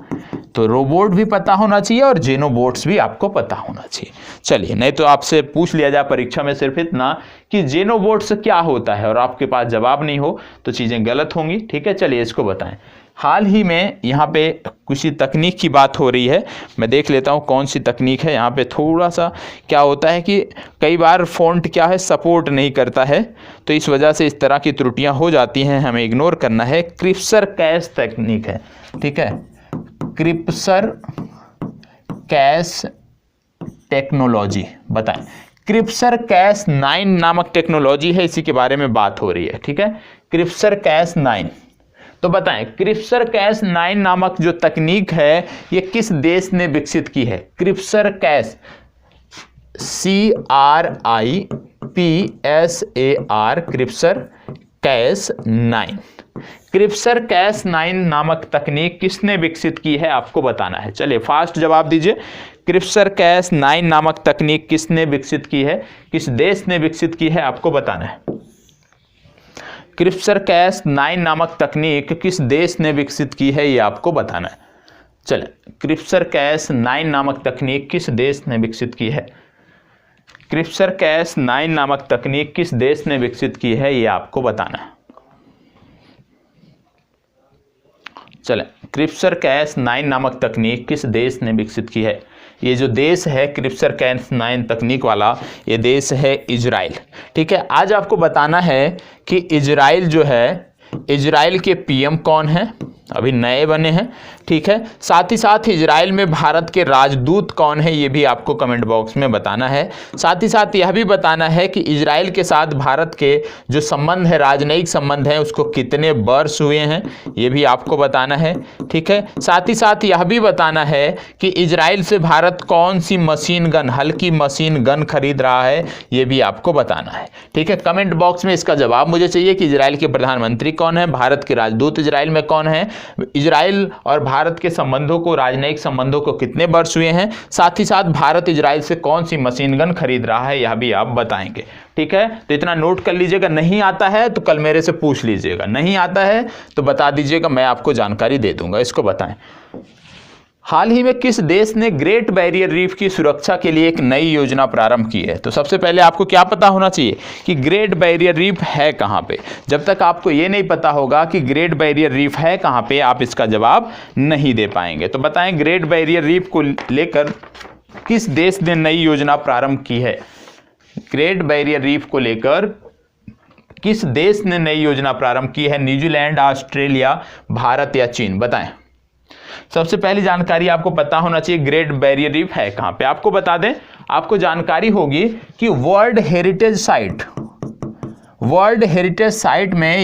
तो रोबोट भी पता होना चाहिए और जेनोबोट्स भी आपको पता होना चाहिए। चलिए, नहीं तो आपसे पूछ लिया जाए परीक्षा में सिर्फ इतना कि जेनोबोट्स क्या होता है और आपके पास जवाब नहीं हो तो चीजें गलत होंगी। ठीक है, चलिए इसको बताएं। हाल ही में यहाँ पे किसी तकनीक की बात हो रही है, मैं देख लेता हूँ कौन सी तकनीक है। यहाँ पे थोड़ा सा क्या होता है कि कई बार फ़ॉन्ट क्या है सपोर्ट नहीं करता है, तो इस वजह से इस तरह की त्रुटियाँ हो जाती हैं, हमें इग्नोर करना है। क्रिप्सर कैस तकनीक है, ठीक है, क्रिप्सर कैस टेक्नोलॉजी। बताएं, क्रिप्सर कैस 9 नामक टेक्नोलॉजी है, इसी के बारे में बात हो रही है। ठीक है, क्रिप्सर कैस 9। तो बताएं, क्रिप्सर कैस 9 नामक जो तकनीक है ये किस देश ने विकसित की है? क्रिप्सर कैस, CRIPSAR, क्रिप्सर कैस 9। क्रिप्सर कैस 9 नामक तकनीक किसने विकसित की है आपको बताना है। चलिए फास्ट जवाब दीजिए। क्रिप्सर कैस 9 नामक तकनीक किसने विकसित की है, किस देश ने विकसित की है, आपको बताना है। क्रिप्सर कैस 9 नामक तकनीक किस देश ने विकसित की है, ये आपको बताना है। चले, क्रिप्सर कैस 9 नामक तकनीक किस देश ने विकसित की है? क्रिप्सर कैस 9 नामक तकनीक किस देश ने विकसित की है, ये आपको बताना है। चले, क्रिप्सर कैस 9 नामक तकनीक किस देश ने विकसित की है? ये जो देश है क्रिप्सर कैस 9 तकनीक वाला, ये देश है इजराइल। ठीक है, आज आपको बताना है कि इजराइल जो है, इजराइल के पीएम कौन है, अभी नए बने हैं। ठीक है, साथ ही साथ इजराइल में भारत के राजदूत कौन है, ये भी आपको कमेंट बॉक्स में बताना है। साथ ही साथ यह भी बताना है कि इजराइल के साथ भारत के जो संबंध है, राजनयिक संबंध है, उसको कितने वर्ष हुए हैं, ये भी आपको बताना है। ठीक है, साथ ही साथ यह भी बताना है कि इजराइल से भारत कौन सी मशीन गन, हल्की मशीन गन खरीद रहा है, ये भी आपको बताना है। ठीक है, कमेंट बॉक्स में इसका जवाब मुझे चाहिए कि इजराइल के प्रधानमंत्री कौन है, भारत के राजदूत इजराइल में कौन है, इजराइल और भारत के संबंधों को, राजनयिक संबंधों को कितने वर्ष हुए हैं, साथ ही साथ भारत इजराइल से कौन सी मशीन गन खरीद रहा है, यह भी आप बताएंगे। ठीक है, तो इतना नोट कर लीजिएगा। नहीं आता है तो कल मेरे से पूछ लीजिएगा, नहीं आता है तो बता दीजिएगा, मैं आपको जानकारी दे दूंगा। इसको बताएं, हाल ही में किस देश ने ग्रेट बैरियर रीफ की सुरक्षा के लिए एक नई योजना प्रारंभ की है? तो सबसे पहले आपको क्या पता होना चाहिए कि ग्रेट बैरियर रीफ है कहाँ पे। जब तक आपको ये नहीं पता होगा कि ग्रेट बैरियर रीफ है कहाँ पे, आप इसका जवाब नहीं दे पाएंगे। तो बताएं, ग्रेट बैरियर रीफ को लेकर किस देश ने नई योजना प्रारंभ की है? ग्रेट बैरियर रीफ को लेकर किस देश ने नई योजना प्रारंभ की है? न्यूजीलैंड, ऑस्ट्रेलिया, भारत या चीन? बताएं। सबसे पहली जानकारी आपको पता होना चाहिए ग्रेट बैरियर रीफ है कहां पे। आपको बता दें, आपको जानकारी होगी कि वर्ल्ड हेरिटेज साइट में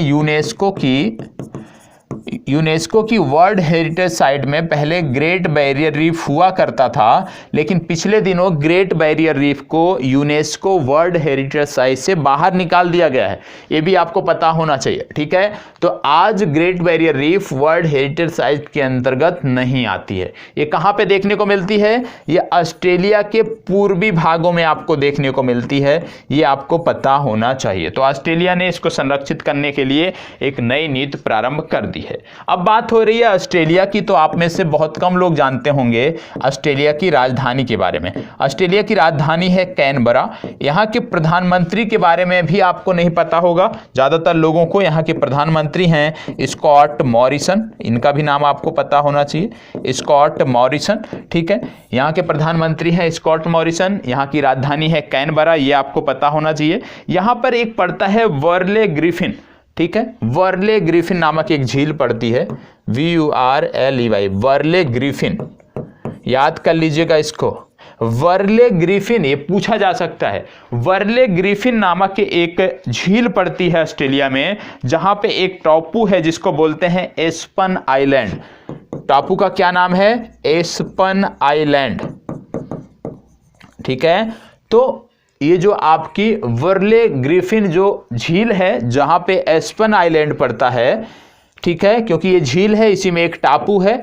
यूनेस्को की वर्ल्ड हेरिटेज साइट में पहले ग्रेट बैरियर रीफ हुआ करता था, लेकिन पिछले दिनों ग्रेट बैरियर रीफ को यूनेस्को वर्ल्ड हेरिटेज साइट से बाहर निकाल दिया गया है। ये भी आपको पता होना चाहिए, ठीक है। तो आज great barrier reef world heritage site के अंतर्गत नहीं आती है। ये कहाँ पे देखने को मिलती है? ये ऑस्ट्रेलिया के पूर्वी भागों में आपको देखने को मिलती है, ये आपको पता होना चाहिए। तो ऑस्ट्रेलिया ने इसको संरक्षित करने के लिए एक नई नीति प्रारंभ कर दी है। अब बात हो रही है ऑस्ट्रेलिया की, तो आप में से बहुत कम लोग जानते होंगे ऑस्ट्रेलिया की राजधानी के बारे में। ऑस्ट्रेलिया की राजधानी है कैनबरा। यहाँ के प्रधानमंत्री के बारे में भी आपको नहीं पता होगा, ज़्यादातर लोगों को यहाँ के प्रधानमंत्री हैं स्कॉट मॉरिसन, इनका भी नाम आपको पता होना चाहिए, स्कॉट मॉरिसन, ठीक है। यहाँ के प्रधानमंत्री हैं स्कॉट मॉरिसन, यहाँ की राजधानी है कैनबरा, ये आपको पता होना चाहिए। यहाँ पर एक पड़ता है वर्ले ग्रिफिन, ठीक है, वर्ले ग्रिफिन नामक एक झील पड़ती है, VURLEY, वर्ले ग्रिफिन, याद कर लीजिएगा इसको, वर्ले ग्रिफिन। ये पूछा जा सकता है, वर्ले ग्रिफिन नामक के एक झील पड़ती है ऑस्ट्रेलिया में, जहां पे एक टापू है जिसको बोलते हैं एस्पन आइलैंड। टापू का क्या नाम है? एस्पन आइलैंड, ठीक है। तो ये जो आपकी वर्ले ग्रिफिन जो झील है, जहां पे एस्पन आइलैंड पड़ता है, ठीक है, क्योंकि ये झील है, इसी में एक टापू है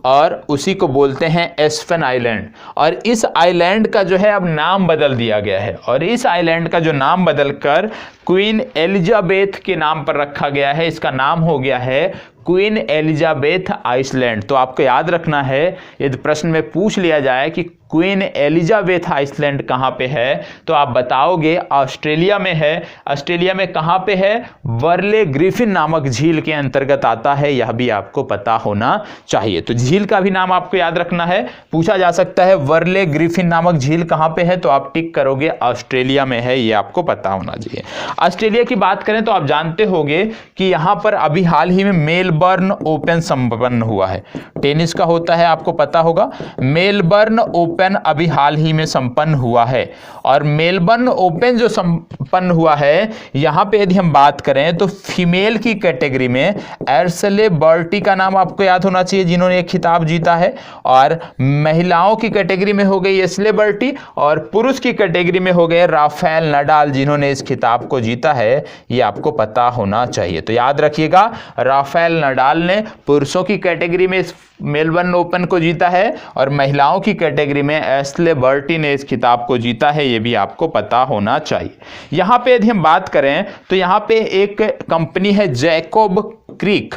और उसी को बोलते हैं एस्पन आइलैंड। और इस आइलैंड का जो है अब नाम बदल दिया गया है, और इस आइलैंड का जो नाम बदलकर क्वीन एलिजाबेथ के नाम पर रखा गया है। इसका नाम हो गया है क्वीन एलिजाबेथ आइसलैंड। तो आपको याद रखना है, यदि प्रश्न में पूछ लिया जाए कि क्वीन एलिजाबेथ आइसलैंड कहाँ पे है, तो आप बताओगे ऑस्ट्रेलिया में है। ऑस्ट्रेलिया में कहाँ पे है? वर्ले ग्रिफिन नामक झील के अंतर्गत आता है, यह भी आपको पता होना चाहिए। तो झील का भी नाम आपको याद रखना है, पूछा जा सकता है वर्ले ग्रिफिन नामक झील कहाँ पे है, तो आप टिक करोगे ऑस्ट्रेलिया में है, ये आपको पता होना चाहिए। ऑस्ट्रेलिया की बात करें तो आप जानते होंगे कि यहाँ पर अभी हाल ही में मेलबर्न ओपन संपन्न हुआ है, टेनिस का होता है, आपको पता होगा। मेलबर्न ओपन अभी हाल ही में संपन्न हुआ है, और मेलबर्न ओपन जो संपन्न हुआ है, यहाँ पे यदि हम बात करें तो फीमेल की कैटेगरी में एशले बर्टी का नाम आपको याद होना चाहिए, जिन्होंने एक खिताब जीता है, और महिलाओं की कैटेगरी में हो गई एशले बर्टी, और पुरुष की कैटेगरी में हो गए राफेल नडाल, जिन्होंने इस खिताब को जीता है, ये आपको पता होना चाहिए। तो याद रखिएगा, राफेल नडाल ने पुरुषों की कैटेगरी में इस मेलबर्न ओपन को जीता है, और महिलाओं की कैटेगरी में एशले बर्टी ने इस खिताब को जीता है, ये भी आपको पता होना चाहिए। यहाँ पे यदि हम बात करें तो यहाँ पे एक कंपनी है जैकब क्रीक,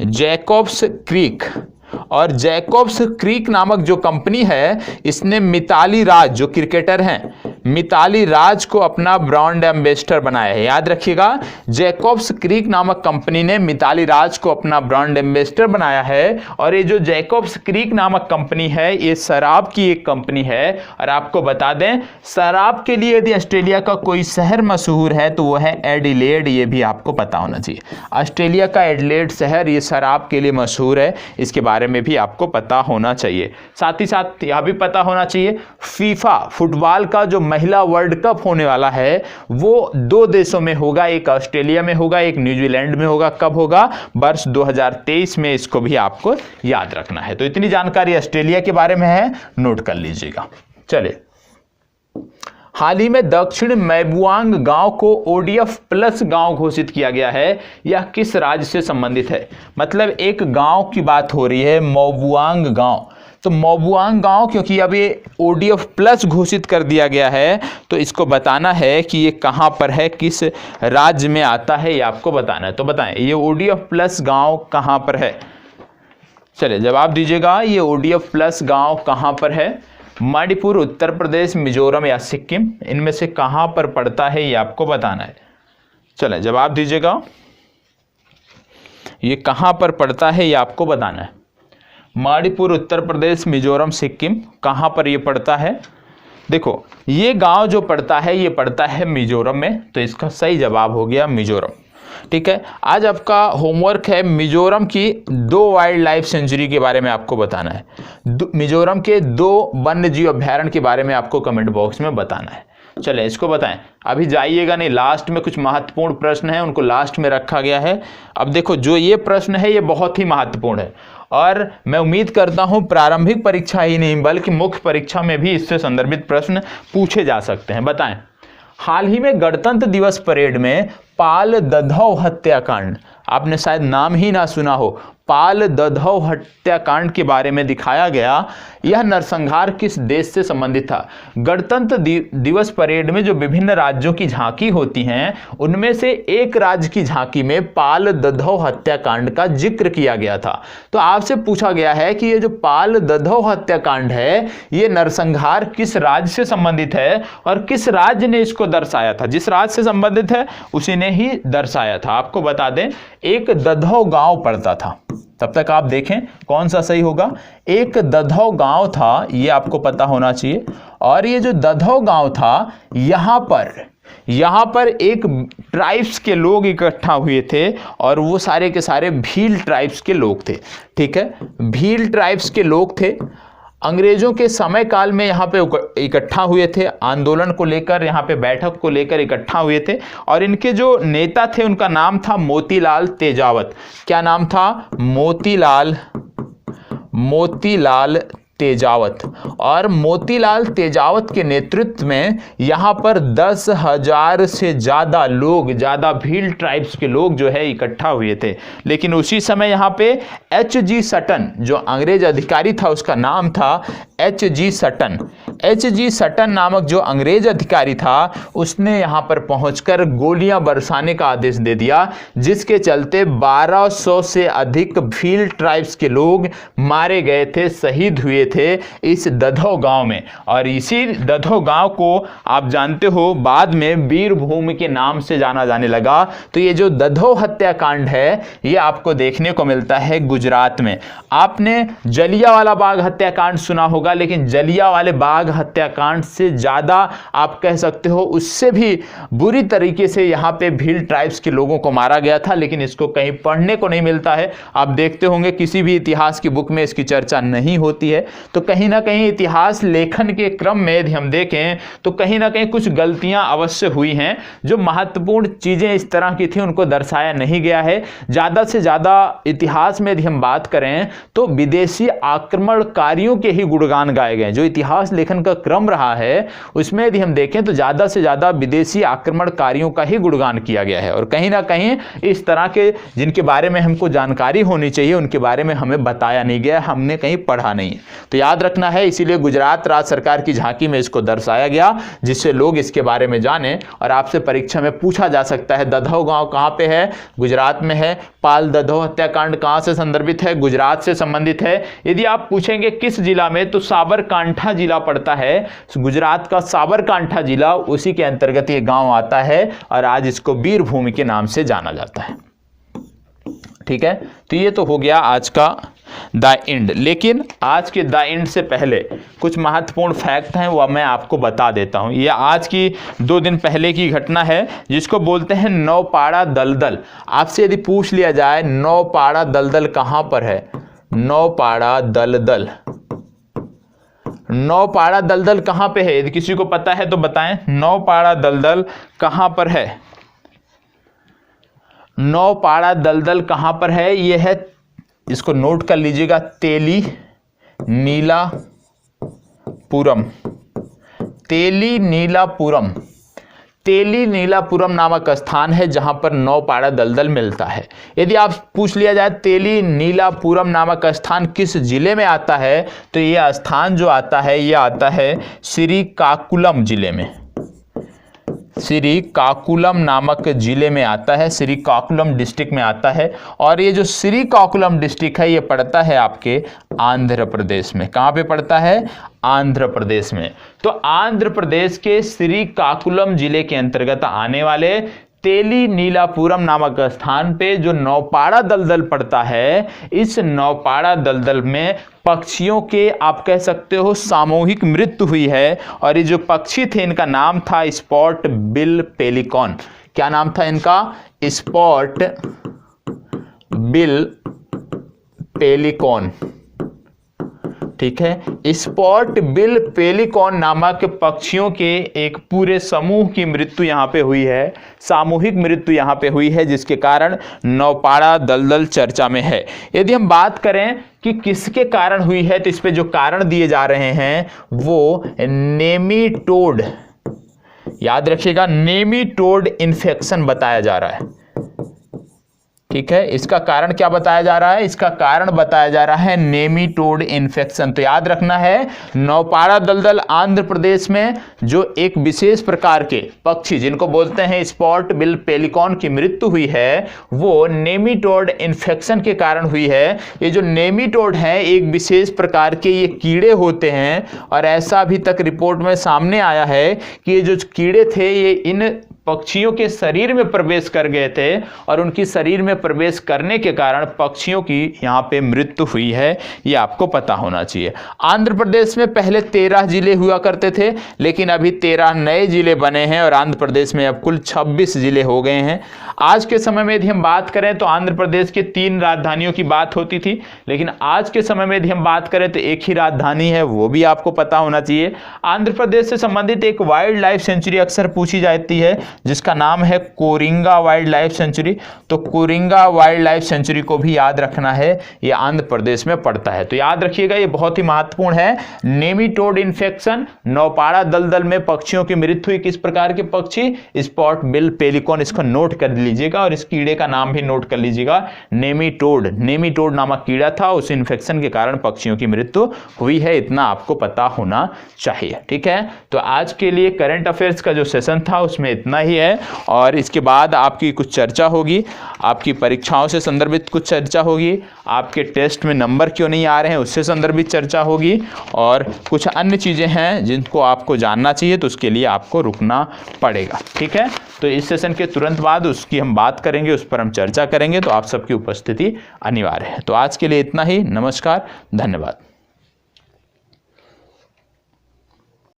जैकब्स क्रीक, और जैकब्स क्रीक नामक जो कंपनी है, इसने मिताली राज जो क्रिकेटर हैं, मिताली राज को अपना ब्रांड एम्बेसडर बनाया है। याद रखिएगा, जैकब्स क्रीक नामक कंपनी ने मिताली राज को अपना ब्रांड एम्बेसडर बनाया है। और ये जो जैकब्स क्रीक नामक कंपनी है, ये शराब की एक कंपनी है। और आपको बता दें, शराब के लिए यदि ऑस्ट्रेलिया का कोई शहर मशहूर है तो वो है एडिलेड, ये भी आपको पता होना चाहिए। ऑस्ट्रेलिया का एडिलेड शहर ये शराब के लिए मशहूर है, इसके बारे में भी आपको पता होना चाहिए। साथ ही साथ यह भी पता होना चाहिए, फीफा फुटबॉल का जो महिला वर्ल्ड कप होने वाला है, वो 2 देशों में होगा, एक ऑस्ट्रेलिया में होगा, एक न्यूजीलैंड में होगा। कब होगा? वर्ष 2023 में। इसको भी आपको याद रखना है। तो इतनी जानकारी ऑस्ट्रेलिया के बारे में है, नोट कर लीजिएगा। चलिए, हाल ही में दक्षिण मैबुआंग गांव को ODF प्लस गांव घोषित किया गया है। यह किस राज्य से संबंधित है? मतलब एक गांव की बात हो रही है, मैबुआंग गांव। तो मैबुआंग गांव क्योंकि अब ये ODF प्लस घोषित कर दिया गया है, तो इसको बताना है कि ये कहां पर है, किस राज्य में आता है, ये आपको बताना है। तो बताएं, ये ODF प्लस गांव कहां पर है? चलिए जवाब दीजिएगा, ये ODF प्लस गांव कहां पर है? मणिपुर, उत्तर प्रदेश, मिजोरम या सिक्किम, इनमें से कहां पर पड़ता है, ये आपको बताना है। चलें जवाब दीजिएगा, ये कहां पर पड़ता है, ये आपको बताना है। मणिपुर, उत्तर प्रदेश, मिजोरम, सिक्किम, कहां पर ये पड़ता है? देखो, ये गांव जो पड़ता है, ये पड़ता है मिजोरम में, तो इसका सही जवाब हो गया मिजोरम। ठीक है, आज आपका होमवर्क है मिजोरम की 2 वाइल्ड लाइफ सेंचुरी के बारे में आपको बताना है। मिजोरम के 2 वन्य जीव अभ्यारण्य के बारे में आपको कमेंट बॉक्स में बताना है। चले इसको बताएं, अभी जाइएगा नहीं, लास्ट में कुछ महत्वपूर्ण प्रश्न है, उनको लास्ट में रखा गया है। अब देखो जो ये प्रश्न है ये बहुत ही महत्वपूर्ण है और मैं उम्मीद करता हूं प्रारंभिक परीक्षा ही नहीं बल्कि मुख्य परीक्षा में भी इससे संदर्भित प्रश्न पूछे जा सकते हैं। बताएं, हाल ही में गणतंत्र दिवस परेड में पाल दधौ हत्याकांड, आपने शायद नाम ही ना सुना हो, पाल दधौ हत्याकांड के बारे में दिखाया गया। यह नरसंहार किस देश से संबंधित था? गणतंत्र दिवस परेड में जो विभिन्न राज्यों की झांकी होती हैं उनमें से एक राज्य की झांकी में पाल दधौ हत्याकांड का जिक्र किया गया था। तो आपसे पूछा गया है कि ये जो पाल दधौ हत्याकांड है ये नरसंहार किस राज्य से संबंधित है और किस राज्य ने इसको दर्शाया था? जिस राज्य से संबंधित है उसी ने ही दर्शाया था। आपको बता दें एक दधौ गांव पड़ता था, तब तक आप देखें कौन सा सही होगा। एक दधौ गांव था, ये आपको पता होना चाहिए। और ये जो दधौ गांव था यहां पर एक ट्राइब्स के लोग इकट्ठा हुए थे और वो सारे के सारे भील ट्राइब्स के लोग थे। ठीक है, भील ट्राइब्स के लोग थे। अंग्रेजों के समय काल में यहाँ पे इकट्ठा हुए थे, आंदोलन को लेकर, यहाँ पे बैठक को लेकर इकट्ठा हुए थे और इनके जो नेता थे उनका नाम था मोतीलाल तेजावत। क्या नाम था? मोतीलाल तेजावत। और मोतीलाल तेजावत के नेतृत्व में यहाँ पर 10,000 से ज़्यादा भील ट्राइब्स के लोग जो है इकट्ठा हुए थे। लेकिन उसी समय यहाँ पे H.G. सटन जो अंग्रेज अधिकारी था उसका नाम था H.G. सटन। H.G. सटन नामक जो अंग्रेज अधिकारी था उसने यहाँ पर पहुंचकर गोलियां बरसाने का आदेश दे दिया, जिसके चलते 1200 से अधिक भील ट्राइब्स के लोग मारे गए थे, शहीद हुए थे इस दधौ गांव में। और इसी दधौ गांव को आप जानते हो बाद में वीरभूमि के नाम से जाना जाने लगा। तो ये जो दधौ हत्याकांड है ये आपको देखने को मिलता है गुजरात में। आपने जलियांवाला बाग हत्याकांड सुना होगा, लेकिन जलियांवाले बाग हत्याकांड से ज्यादा आप कह सकते हो उससे भी बुरी तरीके से यहाँ पे भील ट्राइब्स के लोगों को मारा गया था, लेकिन इसको कहीं पढ़ने को नहीं मिलता है। आप देखते होंगे किसी भी इतिहास की बुक में इसकी चर्चा नहीं होती है। तो कहीं ना कहीं इतिहास लेखन के क्रम में यदि हम देखें तो कहीं ना कहीं कुछ गलतियां अवश्य हुई हैं। जो महत्वपूर्ण चीजें इस तरह की थी उनको दर्शाया नहीं गया है। ज्यादा से ज्यादा इतिहास में यदि हम बात करें तो विदेशी आक्रमणकारियों के ही गुणगान गाए गए। जो इतिहास लेखन का क्रम रहा है उसमें यदि हम देखें तो ज्यादा से ज्यादा विदेशी आक्रमणकारियों का ही गुणगान किया गया है और कहीं ना कहीं इस तरह के जिनके बारे में हमको जानकारी होनी चाहिए उनके बारे में हमें बताया नहीं गया, हमने कहीं पढ़ा नहीं। तो याद रखना है, इसीलिए गुजरात राज्य सरकार की झांकी में इसको दर्शाया गया जिससे लोग इसके बारे में जाने। और आपसे परीक्षा में पूछा जा सकता है दधौ गांव कहां पे है? गुजरात में है। पाल दधौ हत्याकांड कहां से संदर्भित है? गुजरात से संबंधित है। यदि आप पूछेंगे किस जिला में, तो साबरकांठा जिला पड़ता है। गुजरात का साबरकांठा जिला, उसी के अंतर्गत ये गांव आता है और आज इसको वीरभूमि के नाम से जाना जाता है। ठीक है, तो ये तो हो गया आज का द एंड। लेकिन आज के द एंड से पहले कुछ महत्वपूर्ण फैक्ट हैं वो मैं आपको बता देता हूं। ये आज की 2 दिन पहले की घटना है जिसको बोलते हैं नौपाड़ा दलदल। आपसे यदि पूछ लिया जाए नौपाड़ा दलदल कहां पर है? नौपाड़ा दलदल, नौपाड़ा दलदल कहां पे है? यदि किसी को पता है तो बताएं, नौपाड़ा दलदल कहां पर है? नौपाड़ा दलदल कहां पर है? यह है, इसको नोट कर लीजिएगा, तेली नीलापुरम। तेली नीलापुरम नामक स्थान है जहां पर नौपाड़ा दलदल मिलता है। यदि आप पूछ लिया जाए तेली नीलापुरम नामक स्थान किस जिले में आता है, तो यह स्थान जो आता है यह आता है श्रीकाकुलम जिले में। श्रीकाकुलम नामक जिले में आता है, श्रीकाकुलम डिस्ट्रिक्ट में आता है। और ये जो श्रीकाकुलम डिस्ट्रिक्ट है ये पड़ता है आपके आंध्र प्रदेश में। कहां पे पड़ता है? आंध्र प्रदेश में। तो आंध्र प्रदेश के श्रीकाकुलम जिले के अंतर्गत आने वाले तेली नीलापुरम नामक स्थान पे जो नौपाड़ा दलदल पड़ता है, इस नौपाड़ा दलदल में पक्षियों के आप कह सकते हो सामूहिक मृत्यु हुई है। और ये जो पक्षी थे इनका नाम था स्पॉट बिल पेलिकॉन। क्या नाम था इनका? Spot bill pelican. ठीक है। स्पॉट बिल पेलिकॉन नामक पक्षियों के एक पूरे समूह की मृत्यु यहाँ पे हुई है, सामूहिक मृत्यु यहाँ पे हुई है, जिसके कारण नौपाड़ा दलदल चर्चा में है। यदि हम बात करें कि किसके कारण हुई है, तो इस पे जो कारण दिए जा रहे हैं वो नेमीटोड, याद रखिएगा, नेमीटोड इन्फेक्शन बताया जा रहा है। ठीक है, इसका कारण क्या बताया जा रहा है? इसका कारण बताया जा रहा है नेमीटोड इन्फेक्शन। तो याद रखना है, नौपाड़ा दलदल आंध्र प्रदेश में जो एक विशेष प्रकार के पक्षी जिनको बोलते हैं स्पॉट बिल पेलिकॉन की मृत्यु हुई है, वो नेमीटोड इन्फेक्शन के कारण हुई है। ये जो नेमीटोड है एक विशेष प्रकार के ये कीड़े होते हैं, और ऐसा अभी तक रिपोर्ट में सामने आया है कि ये जो कीड़े थे ये इन पक्षियों के शरीर में प्रवेश कर गए थे, और उनकी शरीर में प्रवेश करने के कारण पक्षियों की यहाँ पे मृत्यु हुई है। ये आपको पता होना चाहिए। आंध्र प्रदेश में पहले 13 जिले हुआ करते थे, लेकिन अभी 13 नए जिले बने हैं, और आंध्र प्रदेश में अब कुल 26 जिले हो गए हैं। आज के समय में यदि हम बात करें तो आंध्र प्रदेश के 3 राजधानियों की बात होती थी, लेकिन आज के समय में यदि हम बात करें तो एक ही राजधानी है, वो भी आपको पता होना चाहिए। आंध्र प्रदेश से संबंधित एक वाइल्ड लाइफ सेंचुरी अक्सर पूछी जाती है, जिसका नाम है कोरिंगा वाइल्ड लाइफ सेंचुरी। तो कोरिंगा वाइल्ड लाइफ सेंचुरी को भी याद रखना है, ये आंध्र प्रदेश में पड़ता है। तो याद रखिएगा, ये बहुत ही महत्वपूर्ण है। नेमीटोड इन्फेक्शन, नौपाड़ा दलदल में पक्षियों की मृत्यु हुई। किस प्रकार के पक्षी? Spot bill pelican. इसको नोट कर लीजिएगा, और इस कीड़े का नाम भी नोट कर लीजिएगा, नेमीटोड। नेमीटोड नामक कीड़ा था, उस इन्फेक्शन के कारण पक्षियों की मृत्यु हुई है। इतना आपको पता होना चाहिए। ठीक है, तो आज के लिए करंट अफेयर्स का जो सेशन था उसमें इतना ही है, और इसके बाद आपकी कुछ चर्चा होगी, आपकी परीक्षाओं से संदर्भित कुछ चर्चा होगी, आपके टेस्ट में नंबर क्यों नहीं आ रहे हैं उससे संदर्भित चर्चा होगी, और कुछ अन्य चीज़ें हैं जिनको आपको जानना चाहिए, तो उसके लिए आपको रुकना पड़ेगा। ठीक है, तो इस सेशन के तुरंत बाद उसकी हम बात करेंगे, उस पर हम चर्चा करेंगे, तो आप सबकी उपस्थिति अनिवार्य है। तो आज के लिए इतना ही। नमस्कार, धन्यवाद।